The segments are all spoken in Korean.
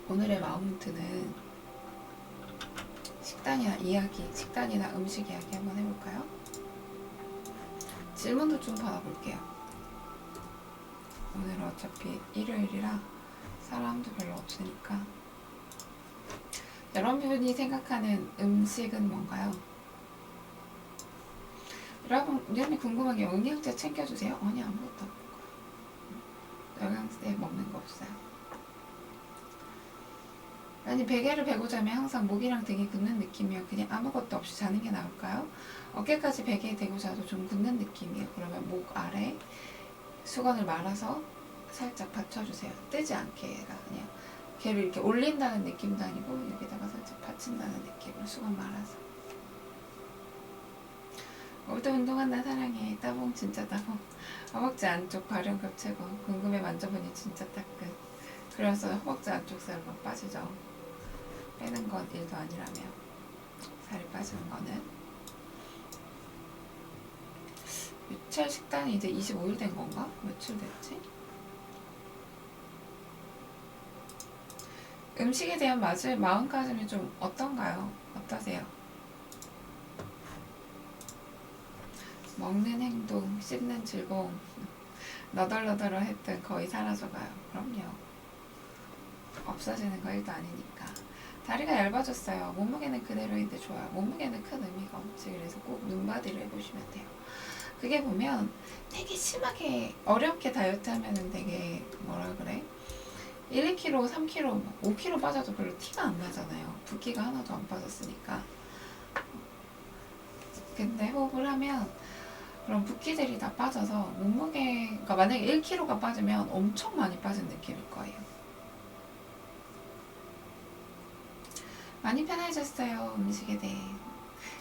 오늘의 마운트는 식단이나 음식 이야기 한번 해볼까요? 질문도 좀 받아볼게요. 오늘은 어차피 일요일이라 사람도 별로 없으니까. 여러분이 생각하는 음식은 뭔가요? 여러분이 궁금한 게 영양제 챙겨주세요? 아니, 아무것도 없고 영양제 먹는 거 없어요. 아니, 베개를 베고 자면 항상 목이랑 등이 굳는 느낌이요. 그냥 아무것도 없이 자는 게 나을까요? 어깨까지 베개에 대고 자도 좀 굳는 느낌이에요. 그러면 목 아래 수건을 말아서 살짝 받쳐주세요. 뜨지 않게 그냥 걔를 이렇게 올린다는 느낌도 아니고 여기다가 살짝 받친다는 느낌으로 수건 말아서. 오늘도 운동한다 사랑해. 따봉 진짜 따봉. 허벅지 안쪽 발은 겹치고 궁금해 만져보니 진짜 따끈. 그래서 허벅지 안쪽 살 막 빠지죠. 빼는 건 일도 아니라며. 살이 빠지는 거는. 유철 식단이 이제 25일 된 건가? 며칠 됐지? 음식에 대한 마음가짐이 좀 어떤가요? 어떠세요? 먹는 행동, 씹는 즐거움, 너덜너덜 했던 거의 사라져가요. 그럼요. 없어지는 거 일도 아니니까. 다리가 얇아졌어요. 몸무게는 그대로인데 좋아요. 몸무게는 큰 의미가 없지. 그래서 꼭 눈바디를 해보시면 돼요. 그게 보면 되게 심하게 어렵게 다이어트 하면은 되게 뭐라 그래? 1, 2kg, 3kg, 5kg 빠져도 별로 티가 안 나잖아요. 붓기가 하나도 안 빠졌으니까. 근데 호흡을 하면 그럼 붓기들이 다 빠져서 몸무게가 만약에 1kg가 빠지면 엄청 많이 빠진 느낌일 거예요. 많이 편해졌어요. 음식에 대해.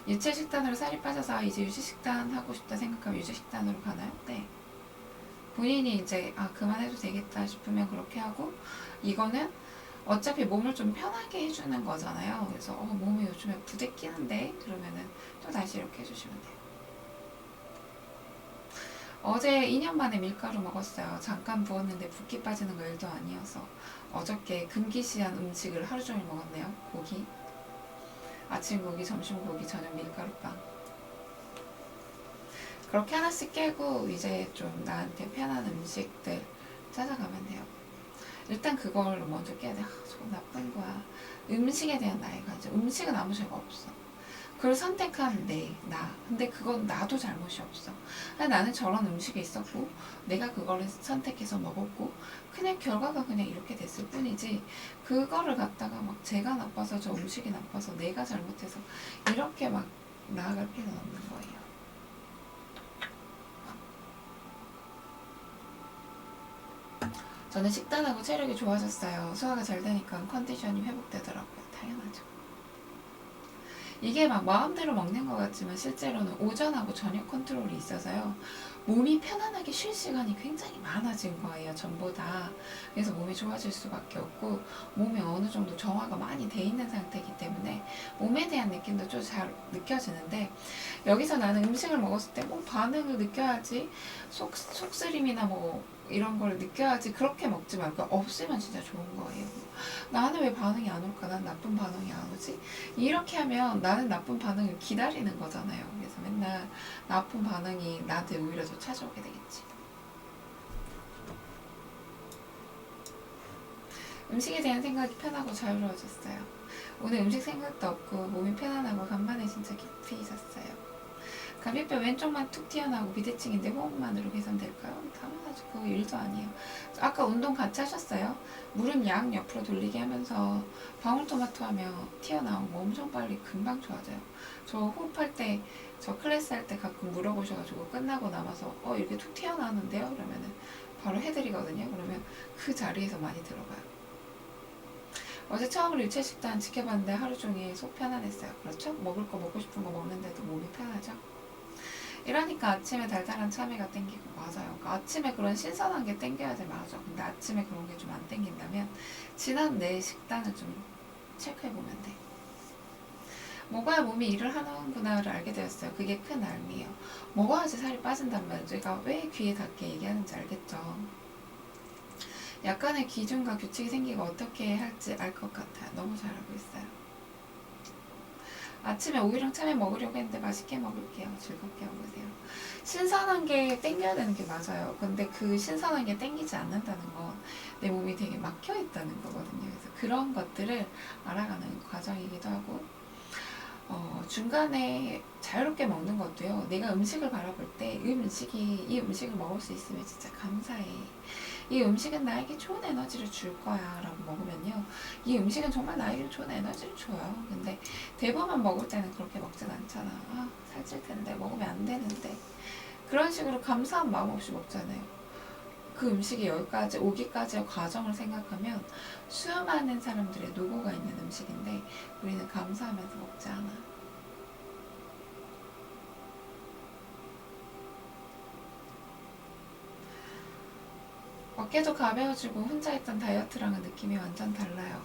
유체식단으로 살이 빠져서 이제 유지식단 하고 싶다 생각하면 유지식단으로 가나요? 네. 본인이 이제 그만해도 되겠다 싶으면 그렇게 하고, 이거는 어차피 몸을 좀 편하게 해주는 거잖아요. 그래서 몸이 요즘에 부대끼는데 그러면은 또 다시 이렇게 해주시면 돼요. 어제 2년 만에 밀가루 먹었어요. 잠깐 부었는데 붓기 빠지는 거 일도 아니어서. 어저께 금기시한 음식을 하루 종일 먹었네요. 고기, 아침 고기, 점심 고기, 저녁 밀가루빵. 그렇게 하나씩 깨고 이제 좀 나한테 편한 음식들 찾아가면 돼요. 일단 그걸 먼저 깨야 돼. 저거 나쁜 거야. 음식에 대한 나의 관심. 음식은 아무 죄가 없어. 그걸 선택한 나. 근데 그건 나도 잘못이 없어. 나는 저런 음식이 있었고, 내가 그거를 선택해서 먹었고, 그냥 결과가 그냥 이렇게 됐을 뿐이지, 그거를 갖다가 막 제가 나빠서 저 음식이 나빠서 내가 잘못해서 이렇게 막 나아갈 필요는 없는 거예요. 저는 식단하고 체력이 좋아졌어요. 소화가 잘 되니까 컨디션이 회복되더라고요. 당연하죠. 이게 막 마음대로 먹는 것 같지만 실제로는 오전하고 저녁 컨트롤이 있어서요. 몸이 편안하게 쉴 시간이 굉장히 많아진 거예요. 전보다. 그래서 몸이 좋아질 수밖에 없고, 몸이 어느 정도 정화가 많이 돼 있는 상태이기 때문에 몸에 대한 느낌도 좀 잘 느껴지는데, 여기서 나는 음식을 먹었을 때 뭐 반응을 느껴야지, 속쓰림이나 뭐 이런 걸 느껴야지, 그렇게 먹지 말고 없으면 진짜 좋은 거예요. 나는 왜 반응이 안 올까? 난 나쁜 반응이 안 오지? 이렇게 하면 나는 나쁜 반응을 기다리는 거잖아요. 그래서 맨날 나쁜 반응이 나한테 오히려 더 찾아오게 되겠지. 음식에 대한 생각이 편하고 자유로워졌어요. 오늘 음식 생각도 없고 몸이 편안하고 간만에 진짜 깊이 잤어요. 갈비뼈 왼쪽만 툭 튀어나오고 비대칭인데 호흡만으로 개선될까요? 당연하죠. 그거 일도 아니에요. 아까 운동 같이 하셨어요? 무릎 양 옆으로 돌리게 하면서 방울토마토 하며 튀어나오고 엄청 빨리 금방 좋아져요. 저 호흡할 때, 저 클래스 할 때 가끔 물어보셔가지고 끝나고 남아서 이렇게 툭 튀어나오는데요? 그러면은 바로 해드리거든요. 그러면 그 자리에서 많이 들어가요. 어제 처음으로 유체식단 지켜봤는데 하루 종일 속 편안했어요. 그렇죠? 먹을 거 먹고 싶은 거 먹는데도 몸이 편하죠? 이러니까 아침에 달달한 참외가 땡기고. 맞아요. 그러니까 아침에 그런 신선한 게 땡겨야 돼. 맞아. 근데 아침에 그런 게 좀 안 땡긴다면 지난 내 식단을 좀 체크해보면 돼. 먹어야 몸이 일을 하는구나를 알게 되었어요. 그게 큰 알미예요. 먹어야지 살이 빠진단 말이죠. 제가 왜 귀에 닿게 얘기하는지 알겠죠? 약간의 기준과 규칙이 생기고 어떻게 할지 알 것 같아요. 너무 잘하고 있어요. 아침에 오이랑 참외 먹으려고 했는데 맛있게 먹을게요. 즐겁게 먹으세요. 신선한 게 땡겨야 되는 게 맞아요. 근데 그 신선한 게 땡기지 않는다는 건 내 몸이 되게 막혀 있다는 거거든요. 그래서 그런 것들을 알아가는 과정이기도 하고, 중간에 자유롭게 먹는 것도요. 내가 음식을 바라볼 때 이 음식을 먹을 수 있으면 진짜 감사해. 이 음식은 나에게 좋은 에너지를 줄 거야 라고 먹으면요, 이 음식은 정말 나에게 좋은 에너지를 줘요. 근데 대부분 먹을 때는 그렇게 먹진 않잖아. 아, 살찔 텐데, 먹으면 안 되는데, 그런 식으로 감사한 마음 없이 먹잖아요. 그 음식이 여기까지 오기까지의 과정을 생각하면 수많은 사람들의 노고가 있는 음식인데 우리는 감사하면서 먹지 않아. 어깨도 가벼워지고 혼자 했던 다이어트랑은 느낌이 완전 달라요.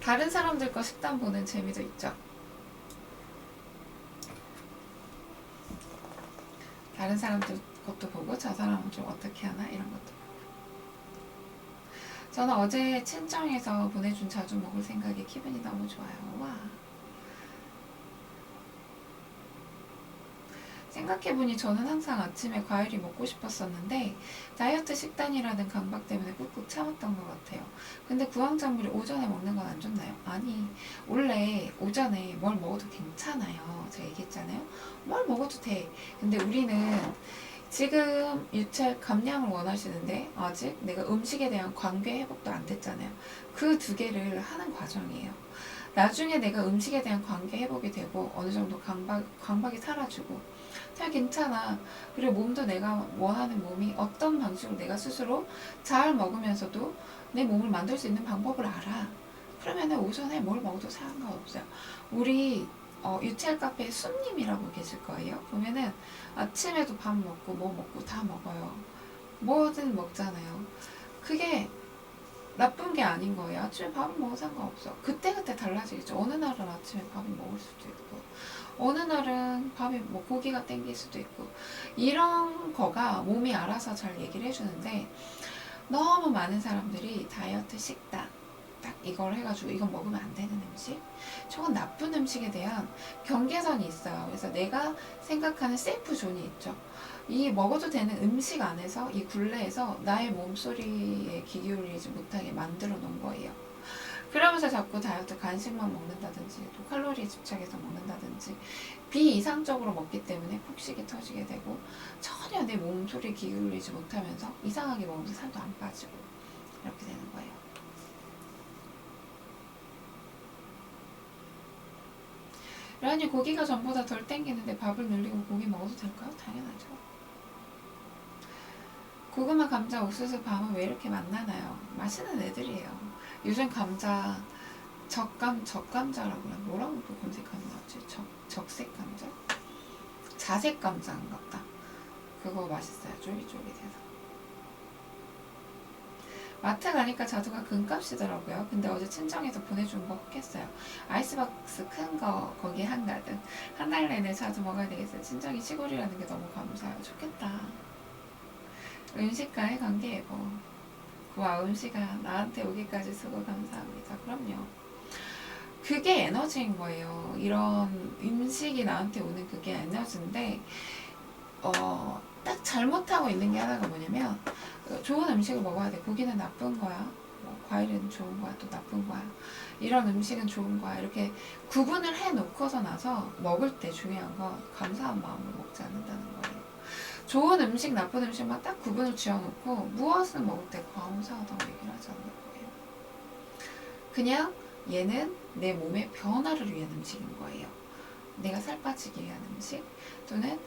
다른 사람들 거 식단 보는 재미도 있죠. 다른 사람들 것도 보고 저 사람은 좀 어떻게 하나 이런 것도 보고. 저는 어제 친정에서 보내준 자주 먹을 생각에 기분이 너무 좋아요. 와. 생각해보니 저는 항상 아침에 과일이 먹고 싶었었는데 다이어트 식단이라는 강박 때문에 꾹꾹 참았던 것 같아요. 근데 구황작물을 오전에 먹는 건 안 좋나요? 아니, 원래 오전에 뭘 먹어도 괜찮아요. 제가 얘기했잖아요. 뭘 먹어도 돼. 근데 우리는 지금 유체 감량을 원하시는데 아직 내가 음식에 대한 관계 회복도 안 됐잖아요. 그 두 개를 하는 과정이에요. 나중에 내가 음식에 대한 관계 회복이 되고 어느 정도 강박이 사라지고 잘 괜찮아. 그리고 몸도 내가 원하는 몸이 어떤 방식으로 내가 스스로 잘 먹으면서도 내 몸을 만들 수 있는 방법을 알아. 그러면은 오전에 뭘 먹어도 상관없어요. 우리 유채알 카페에 숲님이라고 계실 거예요. 보면은 아침에도 밥 먹고 뭐 먹고 다 먹어요. 뭐든 먹잖아요. 그게 나쁜 게 아닌 거예요. 아침에 밥을 먹어도 상관없어. 그때그때 달라지겠죠. 어느 날은 아침에 밥을 먹을 수도 있고 어느 날은 밥에 뭐 고기가 땡길 수도 있고, 이런 거가 몸이 알아서 잘 얘기를 해주는데 너무 많은 사람들이 다이어트 식단 딱 이걸 해가지고 이건 먹으면 안 되는 음식, 저건 나쁜 음식에 대한 경계선이 있어요. 그래서 내가 생각하는 세이프 존이 있죠. 이 먹어도 되는 음식 안에서, 이 굴레에서 나의 몸소리에 귀 기울이지 못하게 만들어 놓은 거예요. 그러면서 자꾸 다이어트 간식만 먹는다든지 또 칼로리에 집착해서 먹는다든지 비이상적으로 먹기 때문에 폭식이 터지게 되고 전혀 내 몸소리에 귀 기울이지 못하면서 이상하게 먹으면서 살도 안 빠지고 이렇게 되는 거예요. 라니, 고기가 전보다 덜 땡기는데 밥을 늘리고 고기 먹어도 될까요? 당연하죠. 고구마, 감자, 옥수수, 밤은 왜 이렇게 만나나요? 맛있는 애들이에요. 요즘 감자 적감자라고 그래. 뭐라고 또 검색하면 나왔지? 적색 감자? 자색 감자인가 보다. 그거 맛있어요. 쫄깃쫄깃해서. 마트 가니까 자두가 금값이더라고요. 근데 어제 친정에서 보내준 거 혹했어요. 아이스박스 큰 거 거기 한 가득. 한 달 내내 자두 먹어야 되겠어요. 친정이 시골이라는 게 너무 감사해요. 좋겠다. 음식과의 관계고, 와, 음식아 나한테 오기까지 수고 감사합니다. 그럼요. 그게 에너지인 거예요. 이런 음식이 나한테 오는 그게 에너지인데, 딱 잘못하고 있는 게 하나가 뭐냐면, 좋은 음식을 먹어야 돼. 고기는 나쁜 거야. 뭐, 과일은 좋은 거야. 또 나쁜 거야. 이런 음식은 좋은 거야. 이렇게 구분을 해 놓고서 나서 먹을 때 중요한 건 감사한 마음으로 먹지 않는다는 거예요. 좋은 음식, 나쁜 음식만 딱 구분을 지어놓고 무엇을 먹을 때 감사하다고 얘기를 하지 않는 거예요. 그냥 얘는 내 몸의 변화를 위한 음식인 거예요. 내가 살 빠지기 위한 음식, 또는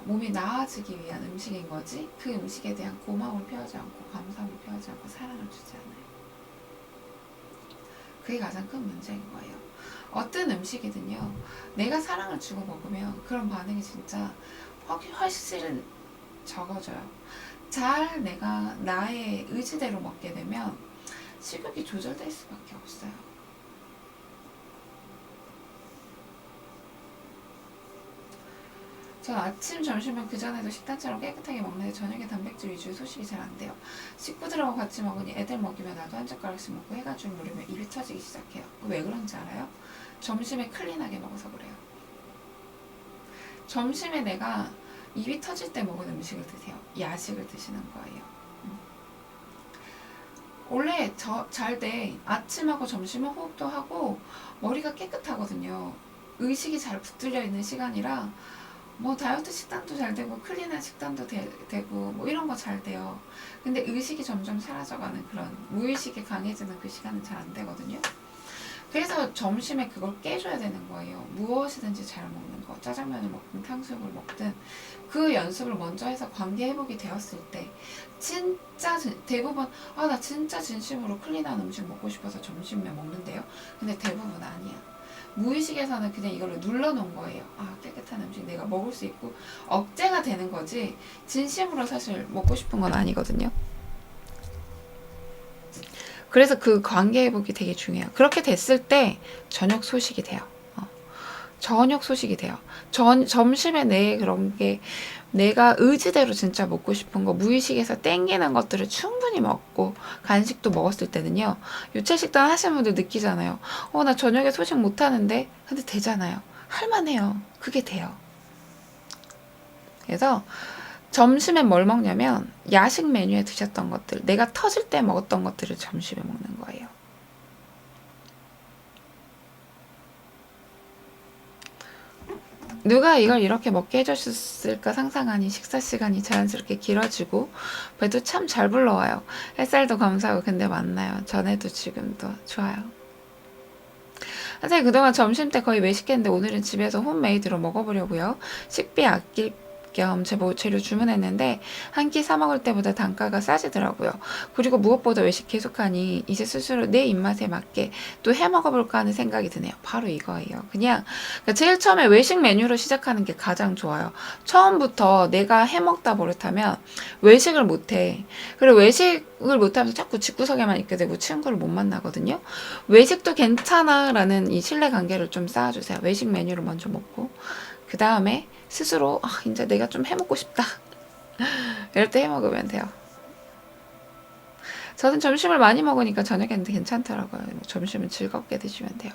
몸이 나아지기 위한 음식인 거지, 그 음식에 대한 고마움을 표하지 않고 감사함을 표하지 않고 사랑을 주지 않아요. 그게 가장 큰 문제인 거예요. 어떤 음식이든요, 내가 사랑을 주고 먹으면 그런 반응이 진짜 훨씬 적어져요. 잘 내가 나의 의지대로 먹게 되면 식욕이 조절될 수밖에 없어요. 전 아침, 점심은 그전에도 식단처럼 깨끗하게 먹는데 저녁에 단백질 위주의 소식이 잘 안 돼요. 식구들하고 같이 먹으니 애들 먹이면 나도 한 젓가락씩 먹고 해가 좀 무르면 입이 터지기 시작해요. 왜 그런지 알아요? 점심에 클린하게 먹어서 그래요. 점심에 내가 입이 터질 때 먹은 음식을 드세요. 야식을 드시는 거예요. 원래 잘 때 아침하고 점심은 호흡도 하고 머리가 깨끗하거든요. 의식이 잘 붙들려 있는 시간이라 뭐 다이어트 식단도 잘 되고 클린한 식단도 되고 뭐 이런 거 잘 돼요. 근데 의식이 점점 사라져가는 그런 무의식이 강해지는 그 시간은 잘 안 되거든요. 그래서 점심에 그걸 깨줘야 되는 거예요. 무엇이든지 잘 먹는 거, 짜장면을 먹든 탕수육을 먹든 그 연습을 먼저 해서 관계 회복이 되었을 때 진짜 대부분 나 진짜 진심으로 클린한 음식 먹고 싶어서 점심에 먹는데요. 근데 대부분 아니야. 무의식에서는 그냥 이거를 눌러놓은 거예요. 깨끗한 음식 내가 먹을 수 있고 억제가 되는 거지 진심으로 사실 먹고 싶은 건 아니거든요. 그래서 그 관계 회복이 되게 중요해요. 그렇게 됐을 때 저녁 소식이 돼요. 저녁 소식이 돼요. 점심에 그런 게 내가 의지대로 진짜 먹고 싶은 거 무의식에서 땡기는 것들을 충분히 먹고 간식도 먹었을 때는요. 유체식단 하시는 분들 느끼잖아요. 나 저녁에 소식 못하는데 근데 되잖아요. 할만해요. 그게 돼요. 그래서 점심에 뭘 먹냐면 야식 메뉴에 드셨던 것들 내가 터질 때 먹었던 것들을 점심에 먹는 거예요. 누가 이걸 이렇게 먹게 해줬을까 상상하니 식사 시간이 자연스럽게 길어지고 배도 참 잘 불러와요. 햇살도 감사하고 근데 맞나요? 전에도 지금도 좋아요. 선생님 그동안 점심 때 거의 외식했는데 오늘은 집에서 홈메이드로 먹어보려고요. 식비 아낄 겸 재료 주문했는데 한 끼 사 먹을 때보다 단가가 싸지더라고요. 그리고 무엇보다 외식 계속하니 이제 스스로 내 입맛에 맞게 또 해 먹어볼까 하는 생각이 드네요. 바로 이거예요. 그냥 제일 처음에 외식 메뉴로 시작하는 게 가장 좋아요. 처음부터 내가 해 먹다 버릇하면 외식을 못해. 그리고 외식을 못하면서 자꾸 집구석에만 있게 되고 친구를 못 만나거든요. 외식도 괜찮아 라는 이 신뢰관계를 좀 쌓아주세요. 외식 메뉴를 먼저 먹고 그 다음에 스스로 이제 내가 좀 해먹고 싶다 이럴 때 해먹으면 돼요. 저는 점심을 많이 먹으니까 저녁에는 괜찮더라고요. 점심은 즐겁게 드시면 돼요.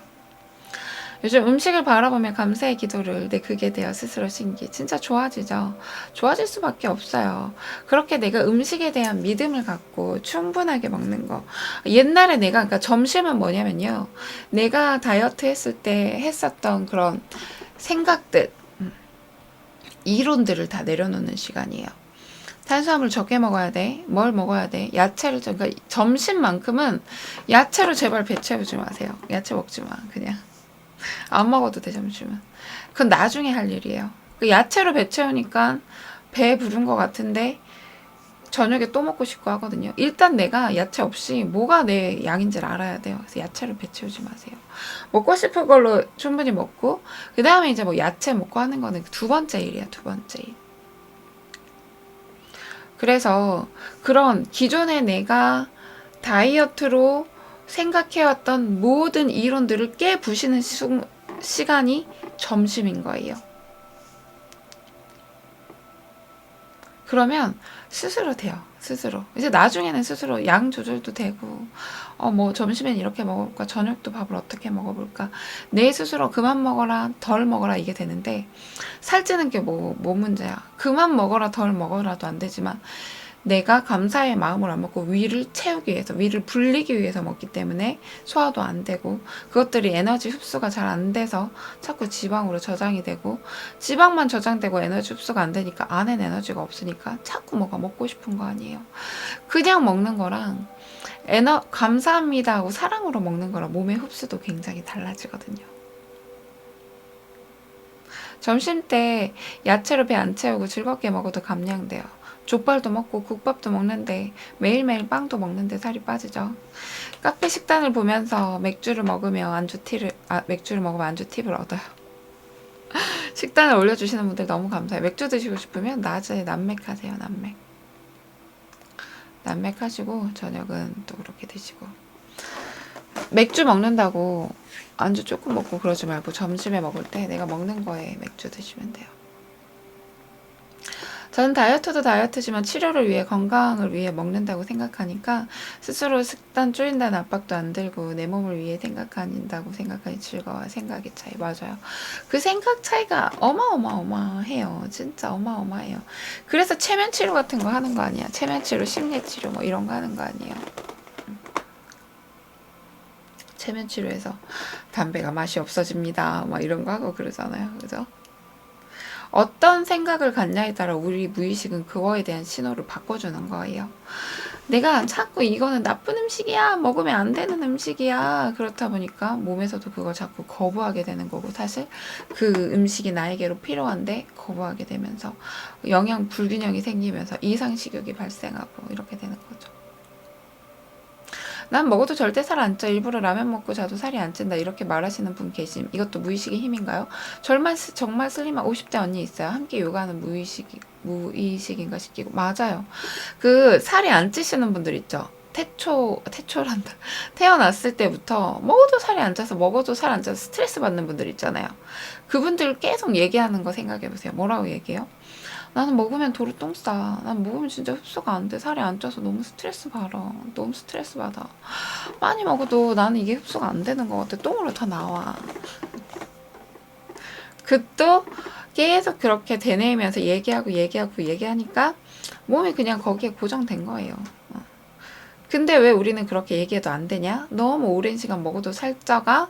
요즘 음식을 바라보며 감사의 기도를 내 그게 되어 스스로 신기. 진짜 좋아지죠. 좋아질 수밖에 없어요. 그렇게 내가 음식에 대한 믿음을 갖고 충분하게 먹는 거. 옛날에 그러니까 점심은 뭐냐면요. 내가 다이어트 했을 때 했었던 그런 생각들 이론들을 다 내려놓는 시간이에요. 탄수화물 적게 먹어야 돼. 뭘 먹어야 돼. 야채를 그러니까 점심만큼은 야채로 제발 배 채우지 마세요. 야채 먹지 마. 그냥 안 먹어도 돼 점심은. 그건 나중에 할 일이에요. 그 야채로 배 채우니까 배 부른 것 같은데 저녁에 또 먹고 싶고 하거든요. 일단 내가 야채 없이 뭐가 내 양인지를 알아야 돼요. 그래서 야채로 배 채우지 마세요. 먹고 싶은 걸로 충분히 먹고 그 다음에 이제 뭐 야채 먹고 하는 거는 두 번째 일이야. 두 번째 일. 그래서 그런 기존에 내가 다이어트로 생각해왔던 모든 이론들을 깨부시는 시간이 점심인 거예요. 그러면 스스로 돼요. 스스로. 이제 나중에는 스스로 양 조절도 되고 뭐 점심엔 이렇게 먹어볼까 저녁도 밥을 어떻게 먹어볼까 내 스스로 그만 먹어라 덜 먹어라 이게 되는데 살찌는 게 뭐 문제야. 그만 먹어라 덜 먹어라도 안 되지만 내가 감사의 마음을 안 먹고 위를 채우기 위해서 위를 불리기 위해서 먹기 때문에 소화도 안 되고 그것들이 에너지 흡수가 잘 안 돼서 자꾸 지방으로 저장이 되고 지방만 저장되고 에너지 흡수가 안 되니까 안엔 에너지가 없으니까 자꾸 뭐가 먹고 싶은 거 아니에요. 그냥 먹는 거랑 감사합니다 하고 사랑으로 먹는 거랑 몸의 흡수도 굉장히 달라지거든요. 점심 때 야채로 배 안 채우고 즐겁게 먹어도 감량돼요. 족발도 먹고 국밥도 먹는데 매일매일 빵도 먹는데 살이 빠지죠. 카페 식단을 보면서 맥주를 먹으면 안주 팁을 얻어요. 식단을 올려주시는 분들 너무 감사해요. 맥주 드시고 싶으면 낮에 남맥하세요. 남맥하시고 저녁은 또 그렇게 드시고 맥주 먹는다고 안주 조금 먹고 그러지 말고 점심에 먹을 때 내가 먹는 거에 맥주 드시면 돼요. 저는 다이어트도 다이어트지만 치료를 위해 건강을 위해 먹는다고 생각하니까 스스로 식단 줄인다는 압박도 안 들고 내 몸을 위해 생각한다고 생각하니 즐거워. 생각의 차이. 맞아요. 그 생각 차이가 어마어마해요. 진짜 어마어마해요. 그래서 체면 치료 같은 거 하는 거 아니야. 체면 치료, 심리 치료 뭐 이런 거 하는 거 아니에요. 체면 치료에서 담배가 맛이 없어집니다. 막 이런 거 하고 그러잖아요. 그죠? 어떤 생각을 갖냐에 따라 우리 무의식은 그거에 대한 신호를 바꿔주는 거예요. 내가 자꾸 이거는 나쁜 음식이야, 먹으면 안 되는 음식이야, 그렇다 보니까 몸에서도 그걸 자꾸 거부하게 되는 거고, 사실 그 음식이 나에게로 필요한데 거부하게 되면서 영양 불균형이 생기면서 이상식욕이 발생하고 이렇게 되는 거죠. 난 먹어도 절대 살 안 쪄. 일부러 라면 먹고 자도 살이 안 찐다. 이렇게 말하시는 분 계심. 이것도 무의식의 힘인가요? 정말 슬림한 50대 언니 있어요. 함께 요가하는 무의식인가 싶기고. 맞아요. 그 살이 안 찌시는 분들 있죠. 태초란다. 태어났을 때부터 먹어도 살이 안 쪄서 먹어도 살 안 쪄서 스트레스 받는 분들 있잖아요. 그분들 계속 얘기하는 거 생각해보세요. 뭐라고 얘기해요? 나는 먹으면 도로 똥 싸. 난 먹으면 진짜 흡수가 안 돼. 살이 안 쪄서 너무 스트레스 받아. 너무 스트레스 받아. 많이 먹어도 나는 이게 흡수가 안 되는 것 같아. 똥으로 다 나와. 그 또 계속 그렇게 되뇌이면서 얘기하니까 몸이 그냥 거기에 고정된 거예요. 근데 왜 우리는 그렇게 얘기해도 안 되냐? 너무 오랜 시간 먹어도 살쪄가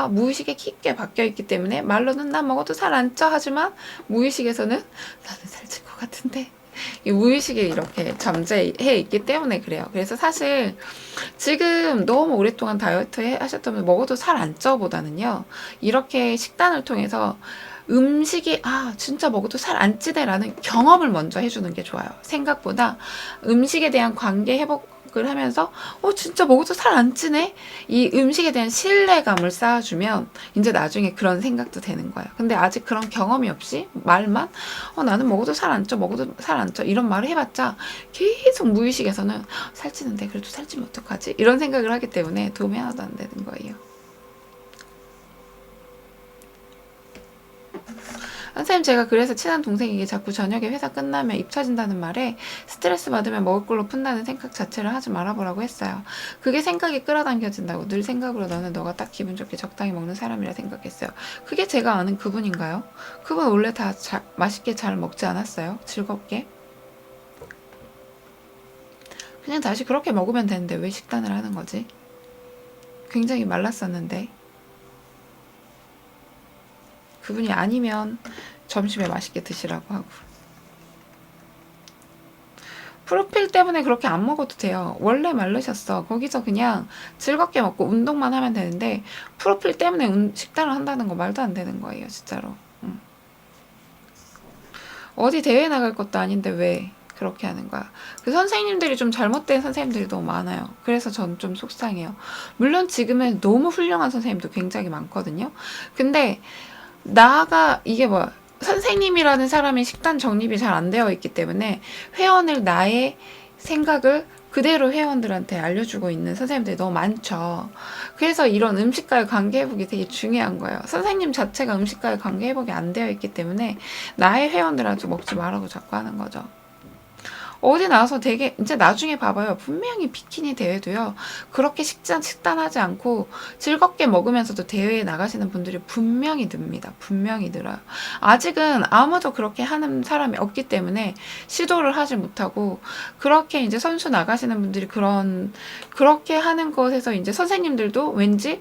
무의식에 깊게 박혀 있기 때문에 말로는 난 먹어도 살 안 쪄 하지만 무의식에서는 나는 살찔 것 같은데 이 무의식에 이렇게 잠재해 있기 때문에 그래요. 그래서 사실 지금 너무 오랫동안 다이어트 하셨다면 먹어도 살 안 쪄 보다는요, 이렇게 식단을 통해서 음식이 진짜 먹어도 살 안 찌네라는 경험을 먼저 해주는 게 좋아요. 생각보다 음식에 대한 관계 회복을 하면서 진짜 먹어도 살 안 찌네, 이 음식에 대한 신뢰감을 쌓아주면 이제 나중에 그런 생각도 되는 거예요. 근데 아직 그런 경험이 없이 말만 나는 먹어도 살 안 쪄, 먹어도 살 안 쪄 이런 말을 해봤자 계속 무의식에서는 살찌는데 그래도 살찌면 어떡하지, 이런 생각을 하기 때문에 도움이 하나도 안 되는 거예요. 선생님, 제가 그래서 친한 동생에게 자꾸 저녁에 회사 끝나면 입 터진다는 말에 스트레스 받으면 먹을 걸로 푼다는 생각 자체를 하지 말아보라고 했어요. 그게 생각이 끌어당겨진다고. 늘 생각으로 너는 너가 딱 기분 좋게 적당히 먹는 사람이라 생각했어요. 그게 제가 아는 그분인가요? 그분 원래 다 맛있게 잘 먹지 않았어요? 즐겁게? 그냥 다시 그렇게 먹으면 되는데 왜 식단을 하는 거지? 굉장히 말랐었는데. 그분이 아니면 점심에 맛있게 드시라고 하고. 프로필 때문에 그렇게 안 먹어도 돼요. 원래 마르셨어. 거기서 그냥 즐겁게 먹고 운동만 하면 되는데 프로필 때문에 식단을 한다는 거 말도 안 되는 거예요. 진짜로. 어디 대회 나갈 것도 아닌데 왜 그렇게 하는 거야. 그 선생님들이 좀 잘못된 선생님들이 너무 많아요. 그래서 전 좀 속상해요. 물론 지금은 너무 훌륭한 선생님도 굉장히 많거든요. 근데 이게 뭐야, 선생님이라는 사람이 식단 정립이 잘 안 되어 있기 때문에 회원을 나의 생각을 그대로 회원들한테 알려주고 있는 선생님들이 너무 많죠. 그래서 이런 음식과의 관계 회복이 되게 중요한 거예요. 선생님 자체가 음식과의 관계 회복이 안 되어 있기 때문에 나의 회원들한테 먹지 말라고 자꾸 하는 거죠. 어디 나와서 되게 이제 나중에 봐봐요. 분명히 비키니 대회도요, 그렇게 식단하지 않고 즐겁게 먹으면서도 대회에 나가시는 분들이 분명히 듭니다. 분명히 늘어요. 아직은 아무도 그렇게 하는 사람이 없기 때문에 시도를 하지 못하고, 그렇게 이제 선수 나가시는 분들이 그렇게 하는 것에서 이제 선생님들도 왠지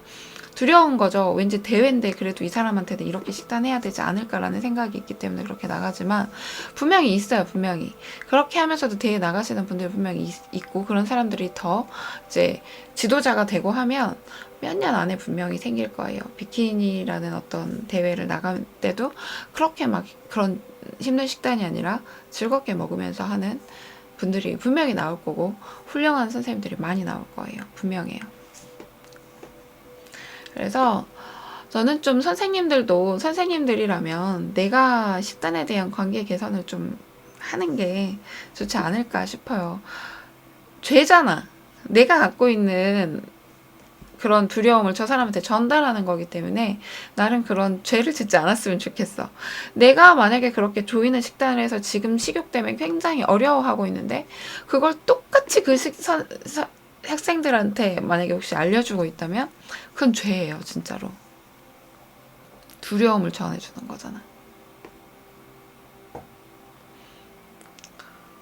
두려운 거죠. 왠지 대회인데 그래도 이 사람한테는 이렇게 식단해야 되지 않을까라는 생각이 있기 때문에 그렇게 나가지만 분명히 있어요. 분명히. 그렇게 하면서도 대회 나가시는 분들이 분명히 있고, 그런 사람들이 더 이제 지도자가 되고 하면 몇 년 안에 분명히 생길 거예요. 비키니라는 어떤 대회를 나갈 때도 그렇게 막 그런 힘든 식단이 아니라 즐겁게 먹으면서 하는 분들이 분명히 나올 거고, 훌륭한 선생님들이 많이 나올 거예요. 분명해요. 그래서 저는 좀 선생님들이라면 내가 식단에 대한 관계 개선을 좀 하는 게 좋지 않을까 싶어요. 죄잖아. 내가 갖고 있는 그런 두려움을 저 사람한테 전달하는 거기 때문에 나는 그런 죄를 짓지 않았으면 좋겠어. 내가 만약에 그렇게 조이는 식단을 해서 지금 식욕 때문에 굉장히 어려워하고 있는데 그걸 똑같이 그 학생들한테 만약에 혹시 알려주고 있다면 그건 죄예요, 진짜로. 두려움을 전해주는 거잖아.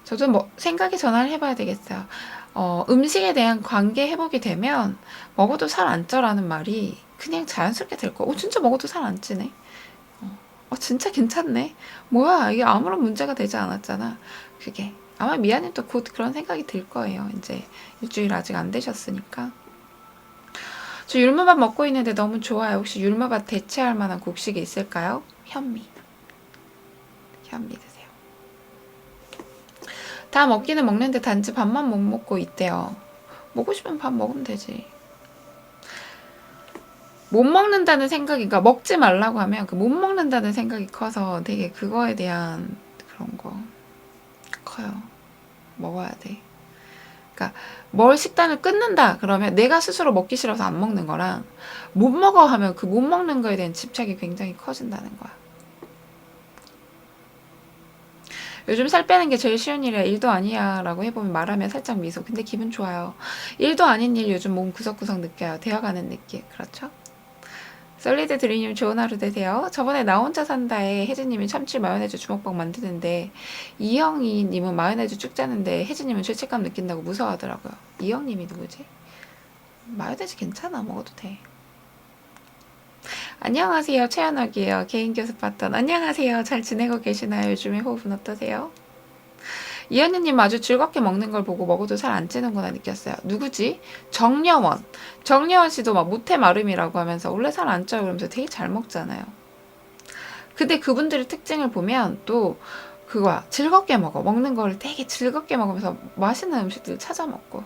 저도 뭐 생각의 전환을 해봐야 되겠어요. 음식에 대한 관계 회복이 되면 먹어도 살 안 쪄라는 말이 그냥 자연스럽게 될 거야. 진짜 먹어도 살 안 찌네. 진짜 괜찮네. 뭐야, 이게 아무런 문제가 되지 않았잖아. 그게. 아마 미아님도 곧 그런 생각이 들 거예요. 이제 일주일 아직 안 되셨으니까. 저 율무밥 먹고 있는데 너무 좋아요. 혹시 율무밥 대체할 만한 곡식이 있을까요? 현미. 현미 드세요. 다 먹기는 먹는데 단지 밥만 못 먹고 있대요. 먹고 싶으면 밥 먹으면 되지. 못 먹는다는 생각이, 그러니까 먹지 말라고 하면 그 못 먹는다는 생각이 커서 되게 그거에 대한 그런 거 커요. 먹어야 돼. 그러니까 뭘 식단을 끊는다 그러면 내가 스스로 먹기 싫어서 안 먹는 거랑 못 먹어 하면 그 못 먹는 거에 대한 집착이 굉장히 커진다는 거야. 요즘 살 빼는 게 제일 쉬운 일이야. 일도 아니야 라고 해보면 말하면 살짝 미소. 근데 기분 좋아요. 일도 아닌 일 요즘 몸 구석구석 느껴요. 되어가는 느낌. 그렇죠? 솔리드 드리님 좋은 하루 되세요. 저번에 나 혼자 산다에 혜진님이 참치 마요네즈 주먹밥 만드는데 이영희님은 마요네즈 쭉 짜는데 혜진님은 죄책감 느낀다고 무서워하더라고요. 이영님이 누구지? 마요네즈 괜찮아. 먹어도 돼. 안녕하세요. 최연옥이에요. 개인 교습 봤던 안녕하세요. 잘 지내고 계시나요? 요즘에 호흡은 어떠세요? 이현우님 아주 즐겁게 먹는 걸 보고 먹어도 살 안 찌는구나 느꼈어요. 누구지? 정여원. 정여원 씨도 막 모태 마름이라고 하면서 원래 살 안 쪄요 그러면서 되게 잘 먹잖아요. 근데 그분들의 특징을 보면 또 그거야. 즐겁게 먹어. 먹는 걸 되게 즐겁게 먹으면서 맛있는 음식들 찾아 먹고.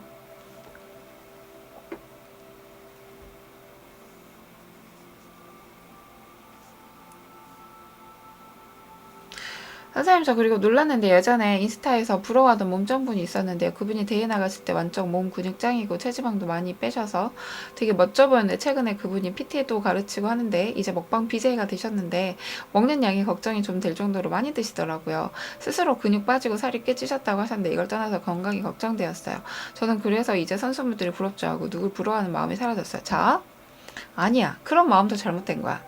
선생님 저 그리고 놀랐는데 예전에 인스타에서 부러워하던 몸정분이 있었는데요. 그분이 대회 나갔을 때 완전 몸 근육 짱이고 체지방도 많이 빼셔서 되게 멋져 보였는데 최근에 그분이 PT도 가르치고 하는데 이제 먹방 BJ가 되셨는데 먹는 양이 걱정이 좀 될 정도로 많이 드시더라고요. 스스로 근육 빠지고 살이 꽤 찌셨다고 하셨는데 이걸 떠나서 건강이 걱정되었어요. 저는 그래서 이제 선수분들이 부럽지 않고 누굴 부러워하는 마음이 사라졌어요. 자, 아니야. 그런 마음도 잘못된 거야.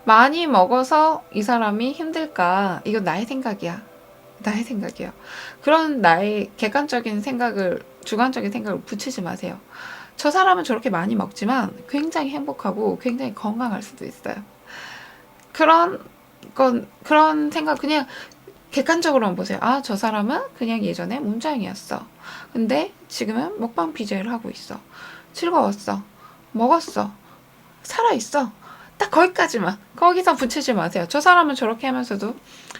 많이 먹어서 이 사람이 힘들까? 이건 나의 생각이야. 나의 생각이야. 그런 나의 객관적인 생각을, 주관적인 생각을 붙이지 마세요. 저 사람은 저렇게 많이 먹지만 굉장히 행복하고 굉장히 건강할 수도 있어요. 그런 생각 그냥 객관적으로만 보세요. 아, 저 사람은 그냥 예전에 몸짱이었어. 근데 지금은 먹방 BJ를 하고 있어. 즐거웠어. 먹었어. 살아있어. 딱 거기까지만. 거기서 붙이지 마세요. 저 사람은 저렇게 하면서도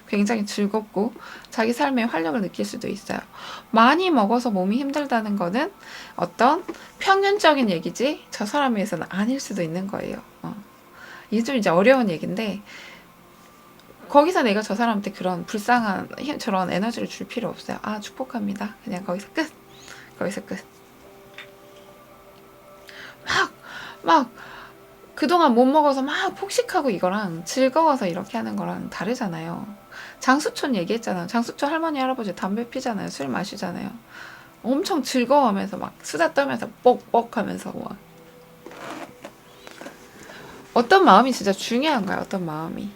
굉장히 즐겁고 자기 삶에 활력을 느낄 수도 있어요. 많이 먹어서 몸이 힘들다는 거는 어떤 평균적인 얘기지 저 사람에 의해서는 아닐 수도 있는 거예요. 이게 좀 이제 어려운 얘기인데 거기서 내가 저 사람한테 그런 불쌍한 저런 에너지를 줄 필요 없어요. 아, 축복합니다. 그냥 거기서 끝. 거기서 끝. 막 그동안 못 먹어서 막 폭식하고 이거랑 즐거워서 이렇게 하는 거랑 다르잖아요. 장수촌 얘기했잖아요. 장수촌 할머니 할아버지 담배 피잖아요. 술 마시잖아요. 엄청 즐거워하면서 막 수다 떨면서 뻑뻑 하면서 막 어떤 마음이 진짜 중요한 거야. 어떤 마음이.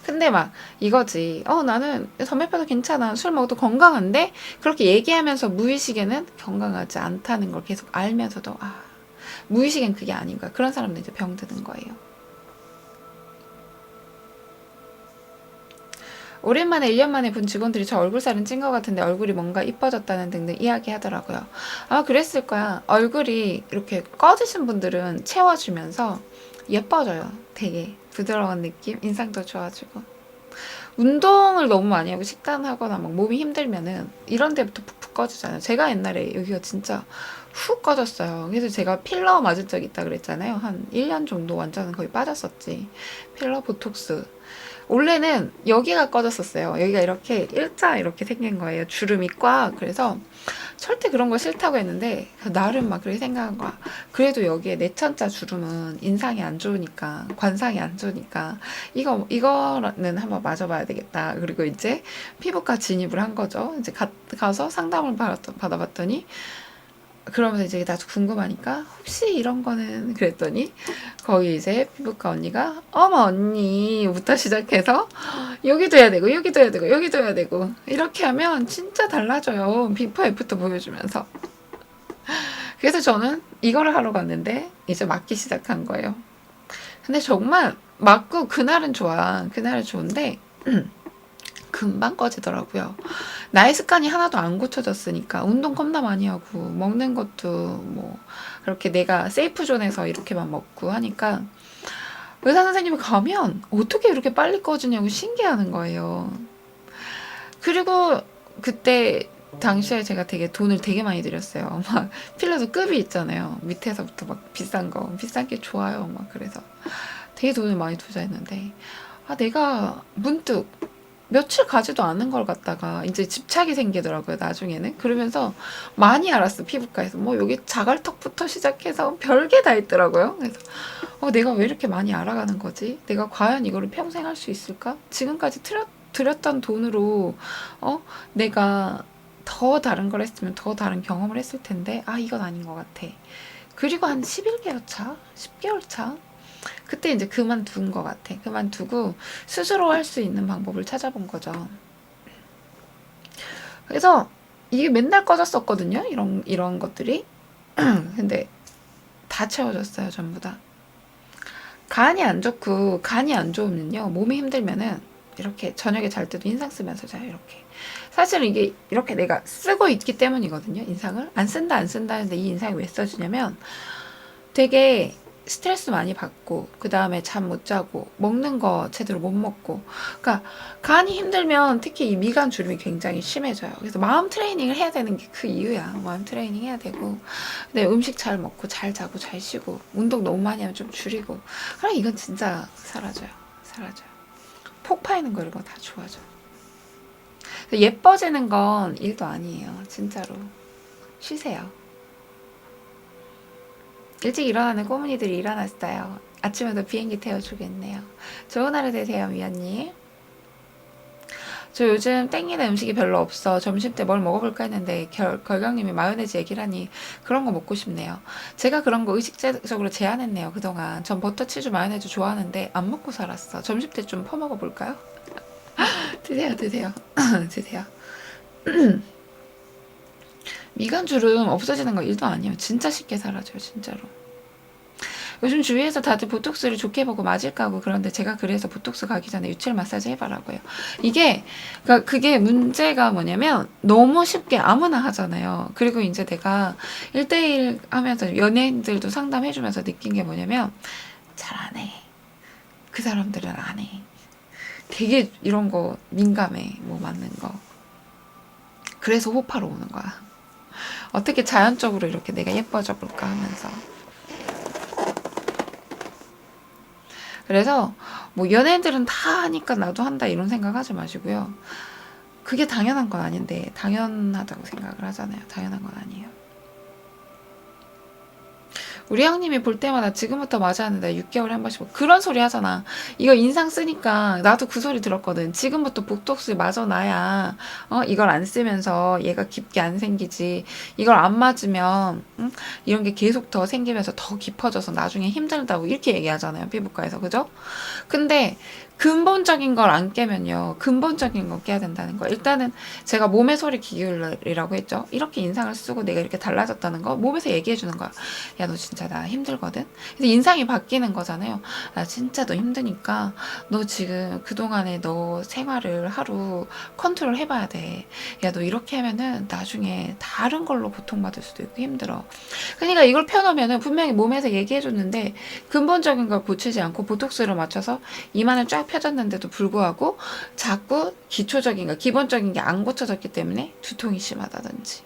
근데 막 이거지. 나는 담배 피워도 괜찮아. 술 먹어도 건강한데 그렇게 얘기하면서 무의식에는 건강하지 않다는 걸 계속 알면서도 무의식엔 그게 아닌 거야. 그런 사람들 이제 병드는 거예요. 오랜만에 1년 만에 본 직원들이 저 얼굴살은 찐 것 같은데 얼굴이 뭔가 이뻐졌다는 등등 이야기하더라고요. 아마 그랬을 거야. 얼굴이 이렇게 꺼지신 분들은 채워주면서 예뻐져요. 되게 부드러운 느낌, 인상도 좋아지고. 운동을 너무 많이 하고 식단하거나 막 몸이 힘들면은 이런 데부터 푹푹 꺼지잖아요. 제가 옛날에 여기가 진짜 훅 꺼졌어요. 그래서 제가 필러 맞을 적 있다 그랬잖아요. 한 1년 정도 완전 거의 빠졌었지. 필러 보톡스. 원래는 여기가 꺼졌었어요. 여기가 이렇게 일자 이렇게 생긴 거예요. 주름이 꽉. 그래서 절대 그런 거 싫다고 했는데 나름 막 그렇게 생각한 거야. 그래도 여기에 내천자 주름은 인상이 안 좋으니까, 관상이 안 좋으니까 이거는 한번 맞아봐야 되겠다. 그리고 이제 피부과 진입을 한 거죠. 이제 가서 상담을 받아봤더니, 그러면서 이제 나도 궁금하니까 혹시 이런 거는 그랬더니, 거기 이제 피부과 언니가 어머 언니부터 시작해서 여기도 해야 되고 여기도 해야 되고 여기도 해야 되고 이렇게 하면 진짜 달라져요. 비포 애프터 보여주면서. 그래서 저는 이거를 하러 갔는데 이제 맞기 시작한 거예요. 근데 정말 맞고 그날은 좋아. 그날은 좋은데 금방 꺼지더라고요. 나의 습관이 하나도 안 고쳐졌으니까 운동 겁나 많이 하고 먹는 것도 뭐 그렇게 내가 세이프 존에서 이렇게만 먹고 하니까 의사 선생님이 가면 어떻게 이렇게 빨리 꺼지냐고 신기해하는 거예요. 그리고 그때 당시에 제가 되게 돈을 되게 많이 들였어요. 막 필러도 급이 있잖아요. 밑에서부터 막 비싼 거, 비싼 게 좋아요. 막 그래서 되게 돈을 많이 투자했는데 내가 문득 며칠 가지도 않은 걸 갖다가 이제 집착이 생기더라고요, 나중에는. 그러면서 많이 알았어, 피부과에서. 뭐 여기 자갈턱부터 시작해서 별게 다 있더라고요. 그래서 내가 왜 이렇게 많이 알아가는 거지? 내가 과연 이거를 평생 할 수 있을까? 지금까지 들였던 돈으로 내가 더 다른 걸 했으면 더 다른 경험을 했을 텐데 이건 아닌 것 같아. 그리고 한 11개월 차? 10개월 차? 그때 이제 그만둔 것 같아. 그만두고 스스로 할 수 있는 방법을 찾아본 거죠. 그래서 이게 맨날 꺼졌었거든요. 이런 것들이. 근데 다 채워졌어요. 전부 다. 간이 안 좋고, 간이 안 좋으면요, 몸이 힘들면은 이렇게 저녁에 잘 때도 인상 쓰면서 자요. 이렇게. 사실은 이게 이렇게 내가 쓰고 있기 때문이거든요. 인상을 안 쓴다 하는데 이 인상이 왜 써지냐면 되게 스트레스 많이 받고, 그 다음에 잠 못 자고, 먹는 거 제대로 못 먹고. 그러니까 간이 힘들면 특히 이 미간 주름이 굉장히 심해져요. 그래서 마음 트레이닝을 해야 되는 게 그 이유야. 마음 트레이닝 해야 되고, 근데 음식 잘 먹고 잘 자고 잘 쉬고 운동 너무 많이 하면 좀 줄이고, 그럼 이건 진짜 사라져요. 폭 파이는 거 이런 거 다 좋아져. 예뻐지는 건 일도 아니에요. 진짜로. 쉬세요. 일찍 일어나는 꼬문이들이 일어났어요. 아침에도 비행기 태워주겠네요. 좋은 하루 되세요, 미연님. 저 요즘 땡기는 음식이 별로 없어. 점심 때 뭘 먹어볼까 했는데 걸강님이 마요네즈 얘기를 하니 그런 거 먹고 싶네요. 제가 그런 거 의식적으로 제한했네요, 그동안. 전 버터, 치즈, 마요네즈 좋아하는데 안 먹고 살았어. 점심 때 좀 퍼먹어볼까요? 드세요. 드세요. 미간 주름 없어지는 거 일도 아니에요. 진짜 쉽게 사라져요, 진짜로. 요즘 주위에서 다들 보톡스를 좋게 보고 맞을까 하고 그런데 제가 그래서 보톡스 가기 전에 유칠 마사지 해봐라고요. 그러니까 그게 문제가 뭐냐면 너무 쉽게 아무나 하잖아요. 그리고 이제 내가 1대1 하면서 연예인들도 상담해주면서 느낀 게 뭐냐면 잘 안 해. 그 사람들은 안 해. 되게 이런 거 민감해. 뭐 맞는 거. 그래서 호파로 오는 거야. 어떻게 자연적으로 이렇게 내가 예뻐져 볼까 하면서. 그래서 뭐 연예인들은 다 하니까 나도 한다 이런 생각하지 마시고요. 그게 당연한 건 아닌데 당연하다고 생각을 하잖아요. 당연한 건 아니에요. 우리 형님이 볼 때마다 지금부터 맞아야 한다. 6개월에 한 번씩 그런 소리 하잖아. 이거 인상 쓰니까 나도 그 소리 들었거든. 지금부터 보톡스 맞아놔야 이걸 안 쓰면서 얘가 깊게 안 생기지. 이걸 안 맞으면 이런 게 계속 더 생기면서 더 깊어져서 나중에 힘들다고 이렇게 얘기하잖아요. 피부과에서. 그죠? 근데 근본적인 걸 안 깨면요. 근본적인 걸 깨야 된다는 거. 일단은 제가 몸의 소리 기울이라고 했죠. 이렇게 인상을 쓰고 내가 이렇게 달라졌다는 거 몸에서 얘기해 주는 거야. 야, 너 진짜 나 힘들거든? 그래서 인상이 바뀌는 거잖아요. 나 진짜 너 힘드니까 너 지금 그동안에 너 생활을 하루 컨트롤 해봐야 돼. 야, 너 이렇게 하면은 나중에 다른 걸로 고통받을 수도 있고 힘들어. 그러니까 이걸 펴놓으면은 분명히 몸에서 얘기해 줬는데 근본적인 걸 고치지 않고 보톡스를 맞춰서 이마는 쫙 쫙 펴졌는데도 불구하고 자꾸 기본적인 게 안 고쳐졌기 때문에 두통이 심하다든지,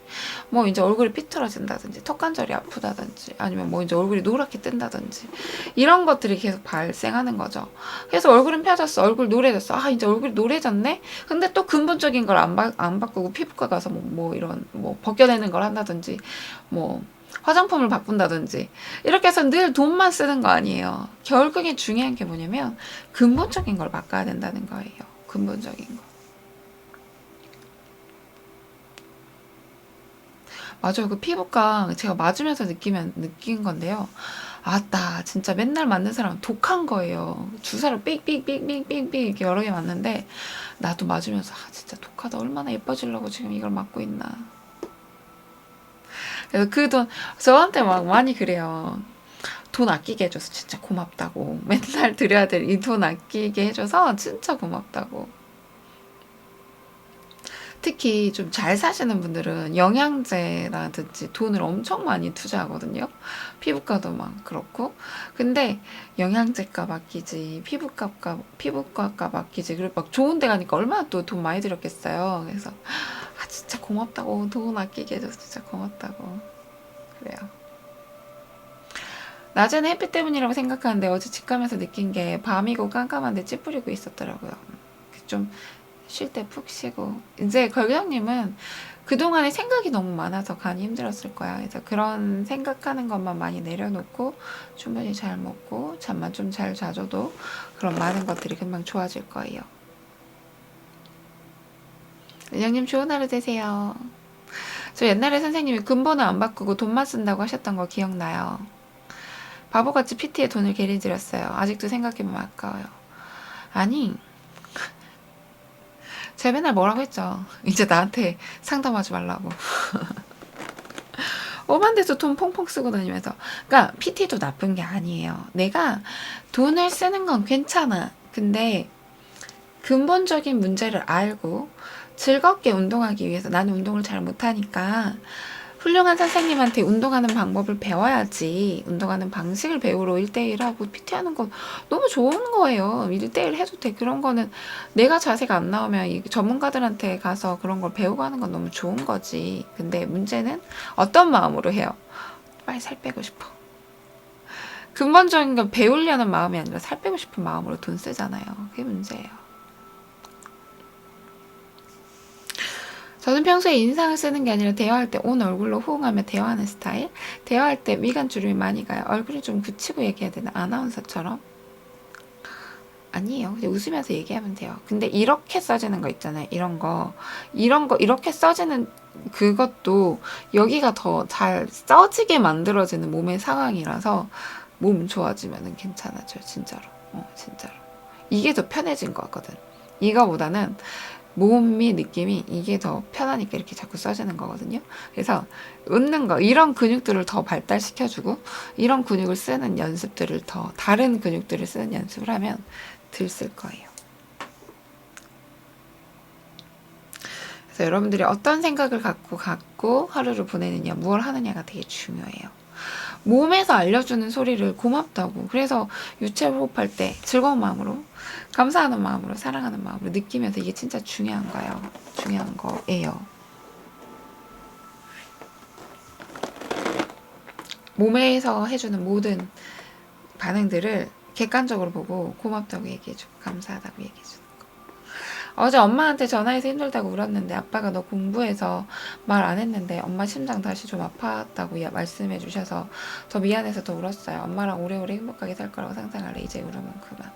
뭐 이제 얼굴이 삐뚤어진다든지, 턱관절이 아프다든지, 아니면 뭐 이제 얼굴이 노랗게 뜬다든지, 이런 것들이 계속 발생하는 거죠. 그래서 얼굴은 펴졌어, 얼굴 노래졌어, 아 이제 얼굴이 노래졌네. 근데 또 근본적인 걸 안 바꾸고 피부과 가서 뭐 이런 뭐 벗겨내는 걸 한다든지, 뭐 화장품을 바꾼다든지, 이렇게 해서 늘 돈만 쓰는 거 아니에요. 결국에 중요한 게 뭐냐면 근본적인 걸 바꿔야 된다는 거예요. 근본적인 거. 맞아요. 그 피부과 제가 맞으면서 느낀 건데요. 아따, 진짜 맨날 맞는 사람은 독한 거예요. 주사를 삑삑삑삑삑삑 이렇게 여러 개 맞는데, 나도 맞으면서 아 진짜 독하다. 얼마나 예뻐지려고 지금 이걸 맞고 있나. 그래서 그 돈 저한테 막 많이 그래요. 돈 아끼게 해줘서 진짜 고맙다고. 맨날 드려야 될 이 돈 아끼게 해줘서 진짜 고맙다고. 특히 좀 잘 사시는 분들은 영양제라든지 돈을 엄청 많이 투자하거든요. 피부과도 막 그렇고. 근데 영양제값 아끼지, 피부과값 아끼지. 그리고 막 좋은 데 가니까 얼마나 또 돈 많이 들였겠어요. 그래서 아 진짜 고맙다고. 돈 아끼게 해줘서 진짜 고맙다고. 그래요. 낮에는 햇빛 때문이라고 생각하는데 어제 집 가면서 느낀 게 밤이고 깜깜한데 찌푸리고 있었더라고요. 좀 쉴 때 푹 쉬고. 이제 걸경님은 그동안에 생각이 너무 많아서 간이 힘들었을 거야. 그래서 그런 생각하는 것만 많이 내려놓고 충분히 잘 먹고 잠만 좀 잘 자줘도 그런 많은 것들이 금방 좋아질 거예요. 은영님 좋은 하루 되세요. 저 옛날에 선생님이 근본을 안 바꾸고 돈만 쓴다고 하셨던 거 기억나요. 바보같이 PT에 돈을 괜히 들였어요. 아직도 생각해보면 아까워요. 아니, 제가 맨날 뭐라고 했죠. 이제 나한테 상담하지 말라고. 오만 데서 돈 펑펑 쓰고 다니면서. 그러니까 PT도 나쁜 게 아니에요. 내가 돈을 쓰는 건 괜찮아. 근데 근본적인 문제를 알고 즐겁게 운동하기 위해서, 나는 운동을 잘 못하니까 훌륭한 선생님한테 운동하는 방법을 배워야지. 운동하는 방식을 배우러 1대1하고 PT하는 건 너무 좋은 거예요. 1대1 해도 돼. 그런 거는 내가 자세가 안 나오면 이 전문가들한테 가서 그런 걸 배우고 하는 건 너무 좋은 거지. 근데 문제는 어떤 마음으로 해요? 빨리 살 빼고 싶어. 근본적인 건 배우려는 마음이 아니라 살 빼고 싶은 마음으로 돈 쓰잖아요. 그게 문제예요. 저는 평소에 인상을 쓰는 게 아니라 대화할 때 온 얼굴로 호응하며 대화하는 스타일. 대화할 때 미간 주름이 많이 가요. 얼굴이 좀 굳히고 얘기해야 되나? 아나운서처럼? 아니에요. 그냥 웃으면서 얘기하면 돼요. 근데 이렇게 써지는 거 있잖아요. 이런 거 이렇게 써지는 그것도 여기가 더 잘 써지게 만들어지는 몸의 상황이라서 몸 좋아지면은 괜찮아져요. 진짜로. 진짜로. 이게 더 편해진 것 같거든. 이거보다는 몸의 느낌이 이게 더 편하니까 이렇게 자꾸 써지는 거거든요. 그래서 웃는 거, 이런 근육들을 더 발달시켜주고 이런 근육을 쓰는 연습들을 더, 다른 근육들을 쓰는 연습을 하면 들 쓸 거예요. 그래서 여러분들이 어떤 생각을 갖고 하루를 보내느냐, 무엇을 하느냐가 되게 중요해요. 몸에서 알려주는 소리를 고맙다고, 그래서 유체 호흡할 때 즐거운 마음으로, 감사하는 마음으로, 사랑하는 마음으로 느끼면서, 이게 진짜 중요한 거예요. 중요한 거예요. 몸에서 해주는 모든 반응들을 객관적으로 보고 고맙다고 얘기해주고 감사하다고 얘기해주는 거. 어제 엄마한테 전화해서 힘들다고 울었는데 아빠가 너 공부해서 말 안 했는데 엄마 심장 다시 좀 아팠다고 말씀해 주셔서 더 미안해서 더 울었어요. 엄마랑 오래오래 행복하게 살 거라고 상상할래. 이제 울으면 그만.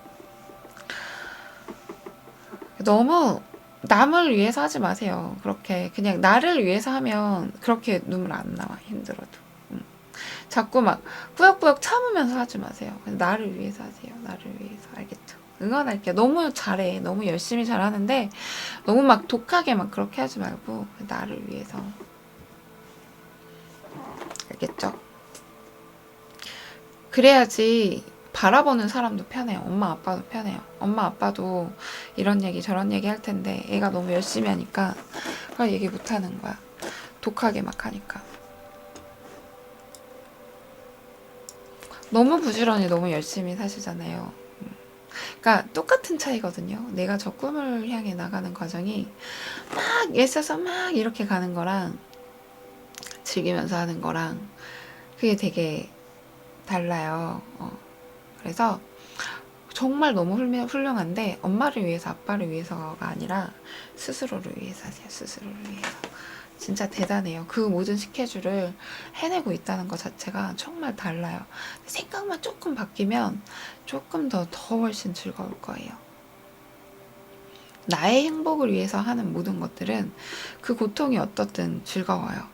너무 남을 위해서 하지 마세요. 그렇게 그냥 나를 위해서 하면 그렇게 눈물 안 나와. 힘들어도. 자꾸 막 꾸역꾸역 참으면서 하지 마세요. 그냥 나를 위해서 하세요. 나를 위해서. 알겠죠? 응원할게요. 너무 잘해. 너무 열심히 잘하는데 너무 막 독하게 막 그렇게 하지 말고 나를 위해서. 알겠죠? 그래야지 바라보는 사람도 편해요. 엄마 아빠도 편해요. 엄마 아빠도 이런 얘기 저런 얘기 할 텐데 애가 너무 열심히 하니까 그걸 얘기 못 하는 거야. 독하게 막 하니까. 너무 부지런히 너무 열심히 사시잖아요. 그러니까 똑같은 차이거든요. 내가 저 꿈을 향해 나가는 과정이 막 애써서 막 이렇게 가는 거랑 즐기면서 하는 거랑 그게 되게 달라요. 그래서 정말 너무 훌륭한데 엄마를 위해서 아빠를 위해서가 아니라 스스로를 위해서 하세요. 스스로를 위해서. 진짜 대단해요. 그 모든 스케줄을 해내고 있다는 것 자체가 정말 달라요. 생각만 조금 바뀌면 조금 더 훨씬 즐거울 거예요. 나의 행복을 위해서 하는 모든 것들은 그 고통이 어떻든 즐거워요.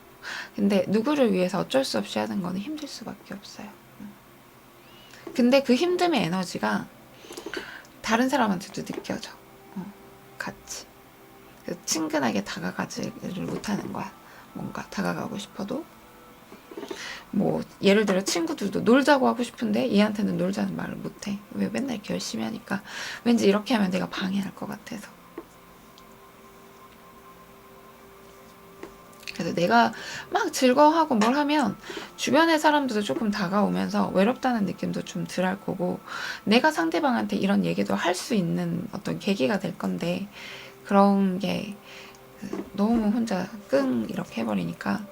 근데 누구를 위해서 어쩔 수 없이 하는 거는 힘들 수밖에 없어요. 근데 그 힘듦의 에너지가 다른 사람한테도 느껴져. 같이. 친근하게 다가가지를 못하는 거야. 뭔가 다가가고 싶어도 뭐 예를 들어 친구들도 놀자고 하고 싶은데 얘한테는 놀자는 말을 못해. 왜 맨날 이렇게 열심히 하니까 왠지 이렇게 하면 내가 방해할 것 같아서. 그래서 내가 막 즐거워하고 뭘 하면 주변의 사람들도 조금 다가오면서 외롭다는 느낌도 좀 덜 할 거고 내가 상대방한테 이런 얘기도 할 수 있는 어떤 계기가 될 건데 그런 게 너무 혼자 끙 이렇게 해버리니까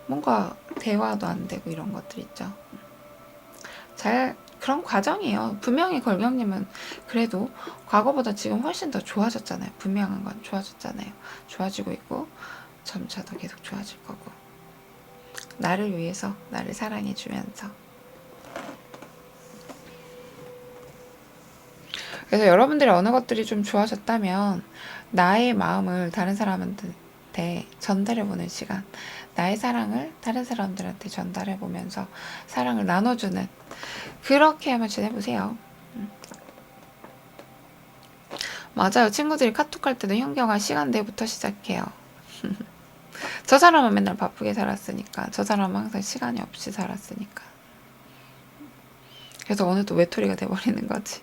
뭔가 대화도 안 되고 이런 것들 있죠. 그런 과정이에요. 분명히 걸경님은 그래도 과거보다 지금 훨씬 더 좋아졌잖아요. 분명한 건 좋아졌잖아요. 좋아지고 있고 점차 더 계속 좋아질 거고 나를 위해서 나를 사랑해주면서 그래서 여러분들의 어느 것들이 좀 좋아졌다면 나의 마음을 다른 사람한테 전달해보는 시간 나의 사랑을 다른 사람들한테 전달해보면서 사랑을 나눠주는 그렇게 한번 지내보세요. 맞아요. 친구들이 카톡할 때도 현경아 시간대부터 시작해요. 저 사람은 맨날 바쁘게 살았으니까 저 사람은 항상 시간이 없이 살았으니까 그래서 오늘 또 외톨이가 돼버리는 거지.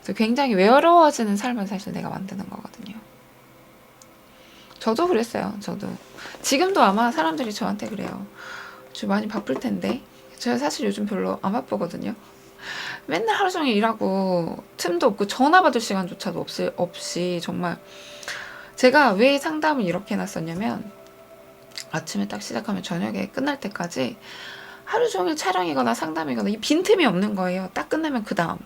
그래서 굉장히 외로워지는 삶을 사실 내가 만드는 거거든요. 저도 그랬어요. 저도 지금도 아마 사람들이 저한테 그래요. 저 많이 바쁠 텐데 제가 사실 요즘 별로 안 바쁘거든요. 맨날 하루 종일 일하고 틈도 없고 전화 받을 시간조차도 없이 정말 제가 왜 상담을 이렇게 해놨었냐면 아침에 딱 시작하면 저녁에 끝날 때까지 하루 종일 촬영이거나 상담이거나 이 빈틈이 없는 거예요. 딱 끝나면 그 다음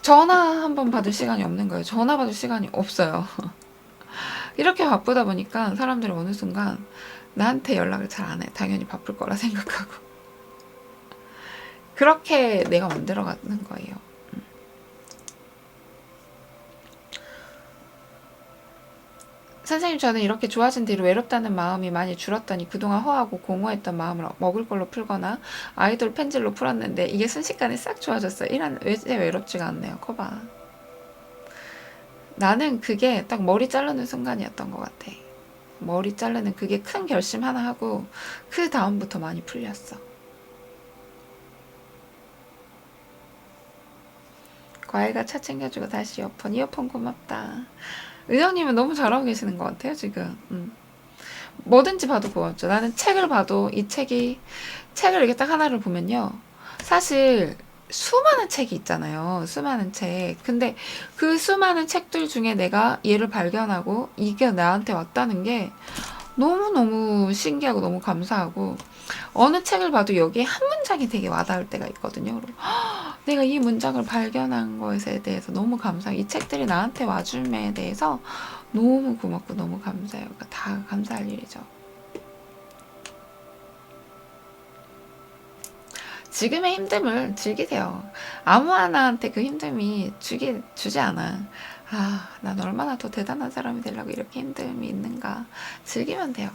전화 한 번 받을 시간이 없는 거예요. 전화 받을 시간이 없어요. 이렇게 바쁘다 보니까 사람들이 어느 순간 나한테 연락을 잘 안 해. 당연히 바쁠 거라 생각하고 그렇게 내가 만들어가는 거예요. 선생님 저는 이렇게 좋아진 뒤로 외롭다는 마음이 많이 줄었더니 그동안 허하고 공허했던 마음을 먹을 걸로 풀거나 아이돌 펜질로 풀었는데 이게 순식간에 싹 좋아졌어요. 왜 외롭지가 않네요. 거봐. 나는 그게 딱 머리 자르는 순간이었던 것 같아. 머리 자르는 그게 큰 결심 하나 하고 그 다음부터 많이 풀렸어. 과일과 차 챙겨주고 다시 이어폰 고맙다. 의장님은 너무 잘하고 계시는 것 같아요 지금. 뭐든지 봐도 고맙죠. 나는 책을 봐도 책을 이렇게 딱 하나를 보면요 사실 수많은 책이 있잖아요. 수많은 책. 근데 그 수많은 책들 중에 내가 얘를 발견하고 이게 나한테 왔다는 게 너무너무 신기하고 너무 감사하고 어느 책을 봐도 여기에 한 문장이 되게 와닿을 때가 있거든요. 내가 이 문장을 발견한 것에 대해서 너무 감사해요. 이 책들이 나한테 와줌에 대해서 너무 고맙고 너무 감사해요. 그러니까 다 감사할 일이죠. 지금의 힘듦을 즐기세요. 아무 하나한테 그 힘듦이 주지 않아. 난 얼마나 더 대단한 사람이 되려고 이렇게 힘듦이 있는가. 즐기면 돼요.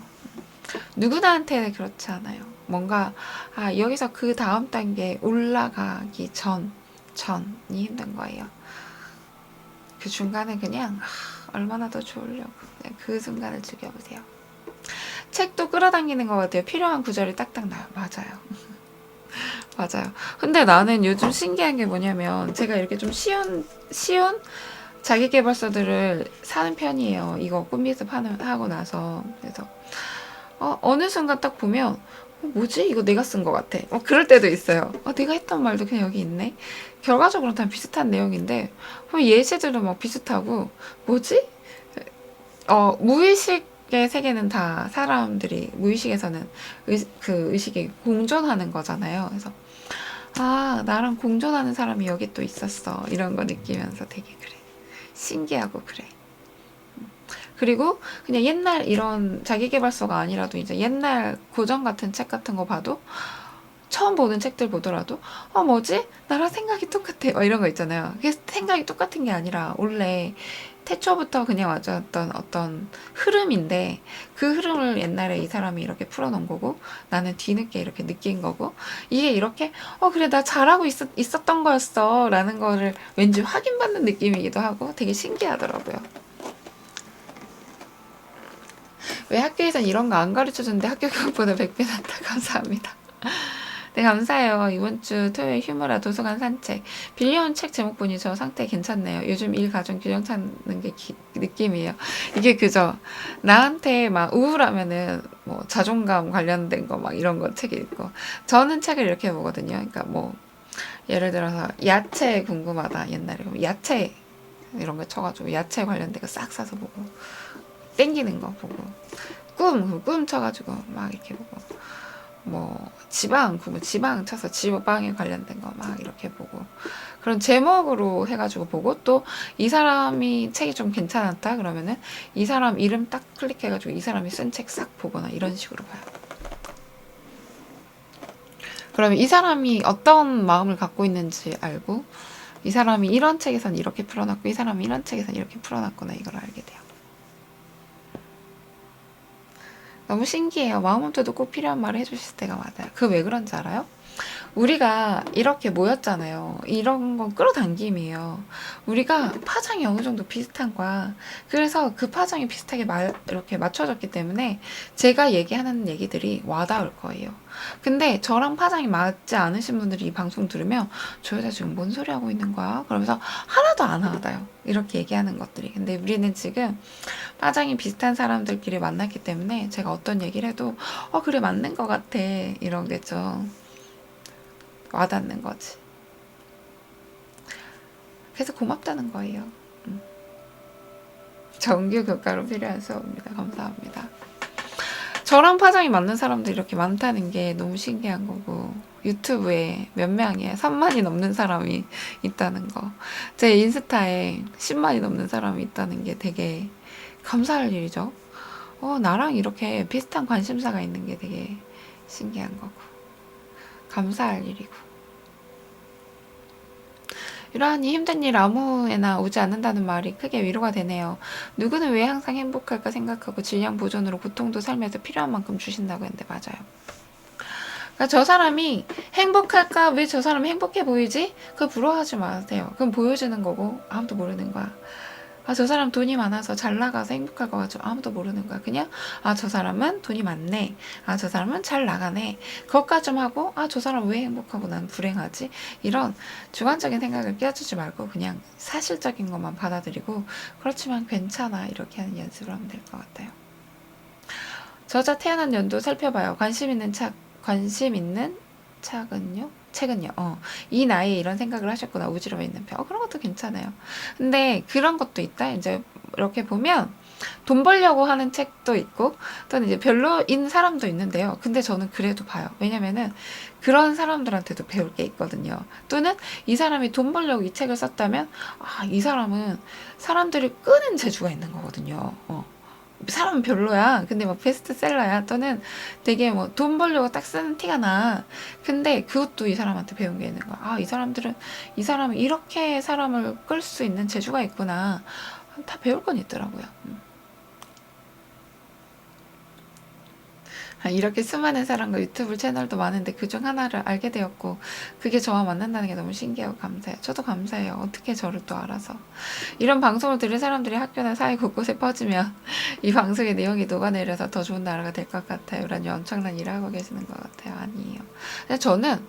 누구나한테 그렇지 않아요. 뭔가 여기서 그 다음 단계 올라가기 전이 힘든 거예요. 그 중간에 그냥 얼마나 더 좋으려고 그냥 그 순간을 즐겨보세요. 책도 끌어당기는 것 같아요. 필요한 구절이 딱딱 나요. 맞아요. 맞아요. 근데 나는 요즘 신기한 게 뭐냐면 제가 이렇게 좀 쉬운 자기계발서들을 사는 편이에요. 이거 꿈미습 하고 나서. 그래서 어느 순간 딱 보면 뭐지? 이거 내가 쓴 것 같아. 그럴 때도 있어요. 내가 했던 말도 그냥 여기 있네. 결과적으로 다 비슷한 내용인데 예시들도 막 비슷하고 뭐지? 무의식의 세계는 다 사람들이 무의식에서는 그 의식이 공존하는 거잖아요. 그래서 나랑 공존하는 사람이 여기 또 있었어. 이런 거 느끼면서 되게 그래. 신기하고 그래. 그리고 그냥 옛날 이런 자기계발서가 아니라도 이제 옛날 고전 같은 책 같은 거 봐도 처음 보는 책들 보더라도 뭐지? 나랑 생각이 똑같아. 이런 거 있잖아요. 그게 생각이 똑같은 게 아니라 원래 태초부터 그냥 와줬던 어떤 흐름인데 그 흐름을 옛날에 이 사람이 이렇게 풀어놓은 거고 나는 뒤늦게 이렇게 느낀 거고 이게 이렇게 그래 나 잘하고 있었던 거였어 라는 거를 왠지 확인받는 느낌이기도 하고 되게 신기하더라고요. 왜 학교에선 이런 거 안 가르쳐줬는데 학교 교육보다 100배 낫다. 감사합니다. 네, 감사해요. 이번 주 토요일 휴무라 도서관 산책. 빌려온 책 제목 보니 저 상태 괜찮네요. 요즘 일, 가정 균형 찾는 게 느낌이에요. 이게 그죠? 나한테 막 우울하면은 뭐 자존감 관련된 거 막 이런 거 책이 있고 저는 책을 이렇게 보거든요. 그러니까 뭐 예를 들어서 야채 궁금하다. 옛날에 야채 이런 거 쳐가지고 야채 관련된 거 싹 사서 보고 땡기는 거 보고 꿈 쳐가지고 막 이렇게 보고 뭐 지방 쳐서 지방에 관련된 거 막 이렇게 보고 그런 제목으로 해가지고 보고 또 이 사람이 책이 좀 괜찮았다 그러면은 이 사람 이름 딱 클릭해가지고 이 사람이 쓴 책 싹 보거나 이런 식으로 봐요. 그러면 이 사람이 어떤 마음을 갖고 있는지 알고 이 사람이 이런 책에선 이렇게 풀어놨고 이 사람이 이런 책에선 이렇게 풀어놨구나 이걸 알게 돼요. 너무 신기해요. 마음 없어도 꼭 필요한 말을 해주실 때가 많아요. 그 왜 그런지 알아요? 우리가 이렇게 모였잖아요. 이런 건 끌어당김이에요. 우리가 파장이 어느 정도 비슷한 거야. 그래서 그 파장이 비슷하게 이렇게 맞춰졌기 때문에 제가 얘기하는 얘기들이 와닿을 거예요. 근데 저랑 파장이 맞지 않으신 분들이 이 방송 들으면 저 여자 지금 뭔 소리 하고 있는 거야? 그러면서 하나도 안 와닿아요. 이렇게 얘기하는 것들이. 근데 우리는 지금 파장이 비슷한 사람들끼리 만났기 때문에 제가 어떤 얘기를 해도 그래 맞는 것 같아 이러겠죠. 와닿는 거지. 그래서 고맙다는 거예요. 정규 교과로 필요한 수업입니다. 감사합니다. 저랑 파장이 맞는 사람들이 이렇게 많다는 게 너무 신기한 거고 유튜브에 몇 명이에요? 3만이 넘는 사람이 있다는 거. 제 인스타에 10만이 넘는 사람이 있다는 게 되게 감사할 일이죠. 나랑 이렇게 비슷한 관심사가 있는 게 되게 신기한 거고 감사할 일이고 이러하니 힘든 일 아무에나 오지 않는다는 말이 크게 위로가 되네요. 누구는 왜 항상 행복할까 생각하고 질량 보존으로 고통도 삶에서 필요한 만큼 주신다고 했는데 맞아요. 그러니까 저 사람이 행복할까? 왜 저 사람이 행복해 보이지? 그거 부러워하지 마세요. 그건 보여지는 거고 아무도 모르는 거야. 저 사람 돈이 많아서 잘 나가서 행복할 것 같죠. 아무도 모르는 거야. 그냥 저 사람은 돈이 많네. 저 사람은 잘 나가네. 그것까지 좀 하고 저 사람 왜 행복하고 난 불행하지? 이런 주관적인 생각을 끼워주지 말고 그냥 사실적인 것만 받아들이고 그렇지만 괜찮아 이렇게 하는 연습을 하면 될 것 같아요. 저자 태어난 연도 살펴봐요. 관심 있는 책은요? 이 나이에 이런 생각을 하셨구나. 우지러워 있는 편. 그런 것도 괜찮아요. 근데 그런 것도 있다. 이제 이렇게 보면 돈 벌려고 하는 책도 있고 또는 이제 별로인 사람도 있는데요. 근데 저는 그래도 봐요. 왜냐면은 그런 사람들한테도 배울 게 있거든요. 또는 이 사람이 돈 벌려고 이 책을 썼다면 이 사람은 사람들이 끄는 재주가 있는 거거든요. 사람은 별로야. 근데 막 베스트셀러야. 또는 되게 뭐 돈 벌려고 딱 쓰는 티가 나. 근데 그것도 이 사람한테 배운 게 있는 거야. 이 사람은 이렇게 사람을 끌 수 있는 재주가 있구나. 다 배울 건 있더라고요. 이렇게 수많은 사람과 유튜브 채널도 많은데 그중 하나를 알게 되었고 그게 저와 만난다는 게 너무 신기하고 감사해요. 저도 감사해요. 어떻게 저를 또 알아서. 이런 방송을 들을 사람들이 학교나 사회 곳곳에 퍼지면 이 방송의 내용이 녹아내려서 더 좋은 나라가 될 것 같아요. 라니 엄청난 일을 하고 계시는 것 같아요. 아니에요. 근데 저는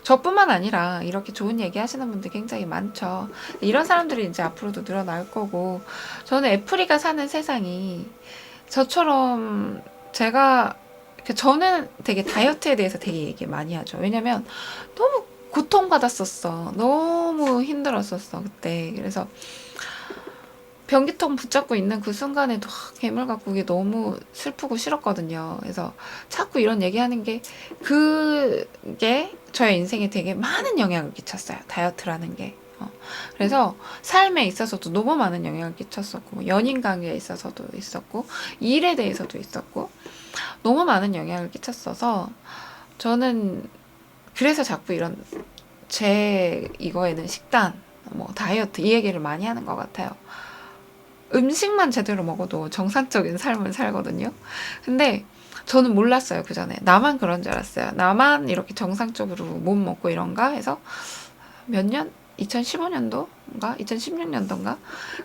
저뿐만 아니라 이렇게 좋은 얘기 하시는 분들 굉장히 많죠. 이런 사람들이 이제 앞으로도 늘어날 거고 저는 애플이가 사는 세상이 저처럼 제가 저는 되게 다이어트에 대해서 되게 얘기 많이 하죠. 왜냐면 너무 고통받았었어. 너무 힘들었었어, 그때. 그래서 변기통 붙잡고 있는 그 순간에도 괴물 같고 그게 너무 슬프고 싫었거든요. 그래서 자꾸 이런 얘기하는 게 그게 저의 인생에 되게 많은 영향을 끼쳤어요. 다이어트라는 게. 그래서 삶에 있어서도 너무 많은 영향을 끼쳤었고 뭐 연인 관계에 있어서도 있었고 일에 대해서도 있었고 너무 많은 영향을 끼쳤어서 저는 그래서 자꾸 이런 제 이거에는 식단, 뭐 다이어트 이 얘기를 많이 하는 것 같아요. 음식만 제대로 먹어도 정상적인 삶을 살거든요. 근데 저는 몰랐어요, 그 전에. 나만 그런 줄 알았어요. 나만 이렇게 정상적으로 못 먹고 이런가 해서 몇 년? 2015년도인가? 2016년도인가?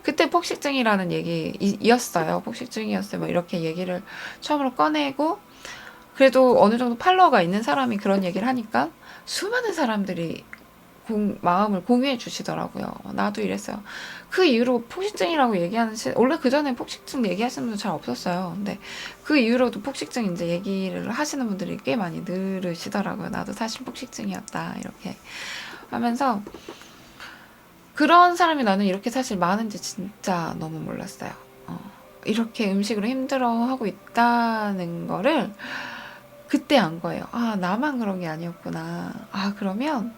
그때 폭식증이라는 얘기였어요. 폭식증이었어요. 뭐 이렇게 얘기를 처음으로 꺼내고 그래도 어느 정도 팔로워가 있는 사람이 그런 얘기를 하니까 수많은 사람들이 마음을 공유해 주시더라고요. 나도 이랬어요. 그 이후로 폭식증이라고 얘기하는 원래 그 전에 폭식증 얘기하시는 분들 잘 없었어요. 근데 그 이후로도 폭식증 이제 얘기를 하시는 분들이 꽤 많이 늘으시더라고요. 나도 사실 폭식증이었다 이렇게 하면서 그런 사람이 나는 이렇게 사실 많은지 진짜 너무 몰랐어요. 이렇게 음식으로 힘들어하고 있다는 거를 그때 안 거예요. 아, 나만 그런 게 아니었구나. 아, 그러면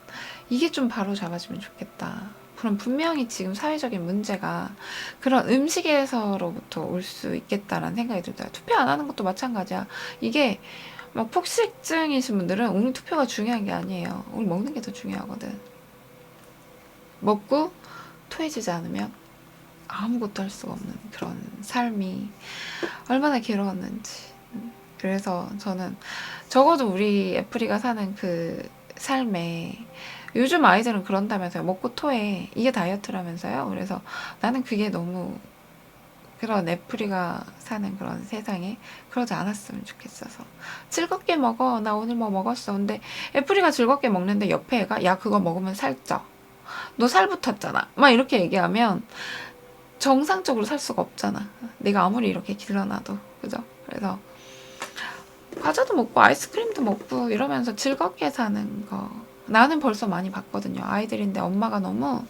이게 좀 바로 잡아주면 좋겠다. 그럼 분명히 지금 사회적인 문제가 그런 음식에서로부터 올 수 있겠다라는 생각이 들어요. 투표 안 하는 것도 마찬가지야. 이게 막 폭식증이신 분들은 오늘 투표가 중요한 게 아니에요. 오늘 먹는 게 더 중요하거든. 먹고 토해지지 않으면 아무것도 할 수가 없는 그런 삶이 얼마나 괴로웠는지. 그래서 저는 적어도 우리 애플이가 사는 그 삶에 요즘 아이들은 그런다면서요. 먹고 토해. 이게 다이어트라면서요. 그래서 나는 그게 너무 그런 애플이가 사는 그런 세상에 그러지 않았으면 좋겠어서. 즐겁게 먹어. 나 오늘 뭐 먹었어. 근데 애플이가 즐겁게 먹는데 옆에 애가 야, 그거 먹으면 살쪄. 너 살 붙었잖아. 막 이렇게 얘기하면 정상적으로 살 수가 없잖아. 내가 아무리 이렇게 길러놔도. 그죠? 그래서 과자도 먹고 아이스크림도 먹고 이러면서 즐겁게 사는 거. 나는 벌써 많이 봤거든요. 아이들인데 엄마가 너무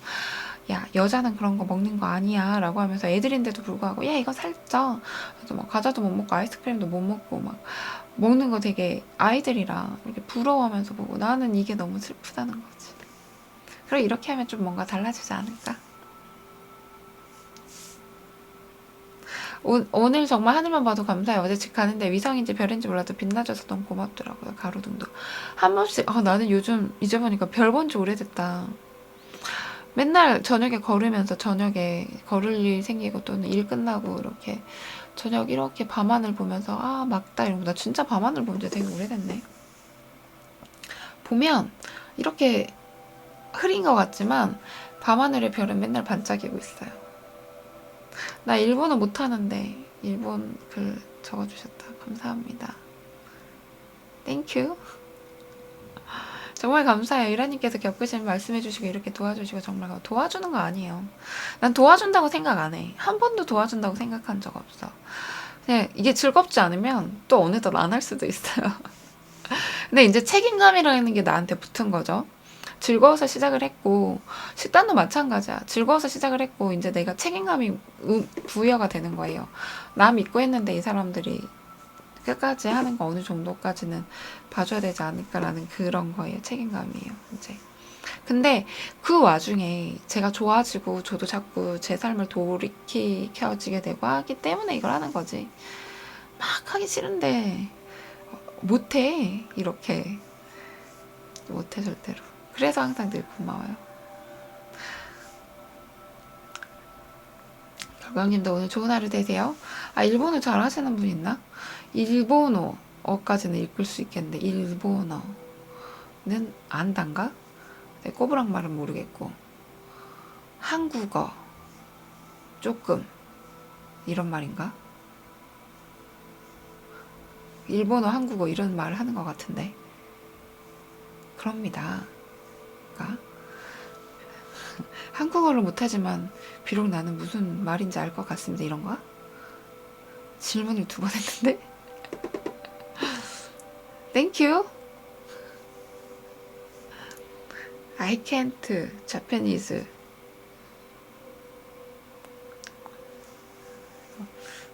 야, 여자는 그런 거 먹는 거 아니야 라고 하면서 애들인데도 불구하고 야, 이거 살쪄. 그래서 막 과자도 못 먹고 아이스크림도 못 먹고 막 먹는 거 되게 아이들이라 이렇게 부러워하면서 보고 나는 이게 너무 슬프다는 거지. 그래 이렇게 하면 좀 뭔가 달라지지 않을까? 오늘 정말 하늘만 봐도 감사해. 어제 집 가는데 위성인지 별인지 몰라도 빛나줘서 너무 고맙더라고요. 가로등도. 한 번씩, 나는 요즘 이제 보니까 별 본 지 오래됐다. 맨날 저녁에 걸으면서 저녁에 걸을 일 생기고 또는 일 끝나고 이렇게 저녁 이렇게 밤하늘 보면서 아, 막다 이러고 나 진짜 밤하늘 본 지 되게 오래됐네. 보면 이렇게 흐린 것 같지만 밤하늘의 별은 맨날 반짝이고 있어요. 나 일본어 못하는데 일본 글 적어주셨다. 감사합니다. 땡큐. 정말 감사해요. 이라님께서 겪으신 말씀해주시고 이렇게 도와주시고 정말 도와주는 거 아니에요. 난 도와준다고 생각 안 해. 한 번도 도와준다고 생각한 적 없어. 그냥 이게 즐겁지 않으면 또 어느덧 안 할 수도 있어요. 근데 이제 책임감이라는 게 나한테 붙은 거죠. 즐거워서 시작을 했고 식단도 마찬가지야. 즐거워서 시작을 했고 이제 내가 책임감이 부여가 되는 거예요. 나 믿고 했는데 이 사람들이 끝까지 하는 거 어느 정도까지는 봐줘야 되지 않을까라는 그런 거예요. 책임감이에요. 이제. 근데 그 와중에 제가 좋아지고 저도 자꾸 제 삶을 돌이켜지게 되고 하기 때문에 이걸 하는 거지. 막 하기 싫은데 못해. 이렇게 못해 절대로. 그래서 항상 늘 고마워요. 결광님도 오늘 좋은 하루 되세요. 아, 일본어 잘 하시는 분 있나? 일본어까지는 읽을 수 있겠는데 일본어는 안단가? 네, 꼬부랑 말은 모르겠고 한국어 조금 이런 말인가? 일본어, 한국어 이런 말을 하는 것 같은데 그럽니다. 한국어를 못하지만 비록 나는 무슨 말인지 알 것 같습니다. 이런 거? 질문을 2번 했는데? 땡큐. I can't Japanese.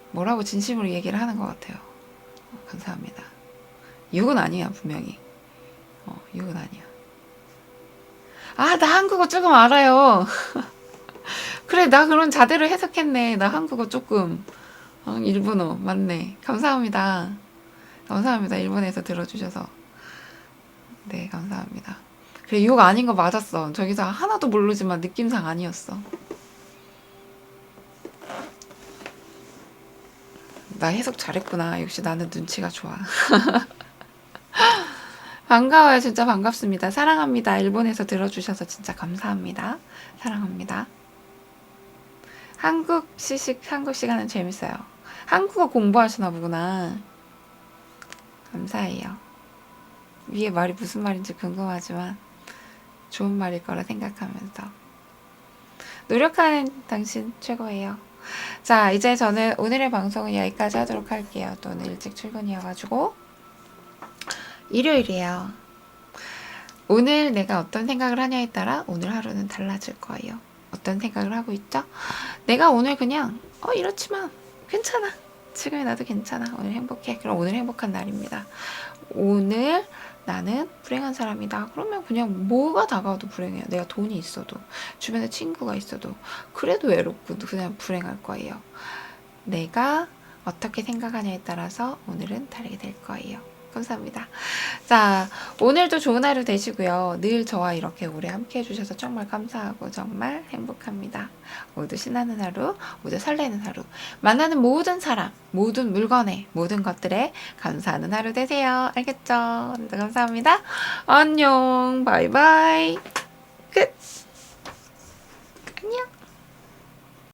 뭐라고 진심으로 얘기를 하는 것 같아요. 감사합니다. 욕은 아니야, 분명히. 욕은 아니야. 아, 나 한국어 조금 알아요. 그래, 나 그런 자대로 해석했네. 나 한국어 조금. 일본어, 맞네. 감사합니다. 감사합니다. 일본에서 들어주셔서. 네, 감사합니다. 그래, 욕 아닌 거 맞았어. 저기서 하나도 모르지만 느낌상 아니었어. 나 해석 잘했구나. 역시 나는 눈치가 좋아. 반가워요. 진짜 반갑습니다. 사랑합니다. 일본에서 들어주셔서 진짜 감사합니다. 사랑합니다. 한국 시간은 재밌어요. 한국어 공부하시나 보구나. 감사해요. 위에 말이 무슨 말인지 궁금하지만 좋은 말일 거라 생각하면서 노력하는 당신 최고예요. 자, 이제 저는 오늘의 방송은 여기까지 하도록 할게요. 또 오늘 일찍 출근이어가지고 일요일이에요. 오늘 내가 어떤 생각을 하냐에 따라 오늘 하루는 달라질 거예요. 어떤 생각을 하고 있죠? 내가 오늘 그냥 이렇지만 괜찮아. 지금의 나도 괜찮아. 오늘 행복해. 그럼 오늘 행복한 날입니다. 오늘 나는 불행한 사람이다. 그러면 그냥 뭐가 다가와도 불행해요. 내가 돈이 있어도 주변에 친구가 있어도 그래도 외롭고 그냥 불행할 거예요. 내가 어떻게 생각하냐에 따라서 오늘은 다르게 될 거예요. 감사합니다. 자, 오늘도 좋은 하루 되시고요. 늘 저와 이렇게 오래 함께 해주셔서 정말 감사하고 정말 행복합니다. 모두 신나는 하루, 모두 설레는 하루, 만나는 모든 사람, 모든 물건에, 모든 것들에 감사하는 하루 되세요. 알겠죠? 오늘도 감사합니다. 안녕, 바이바이.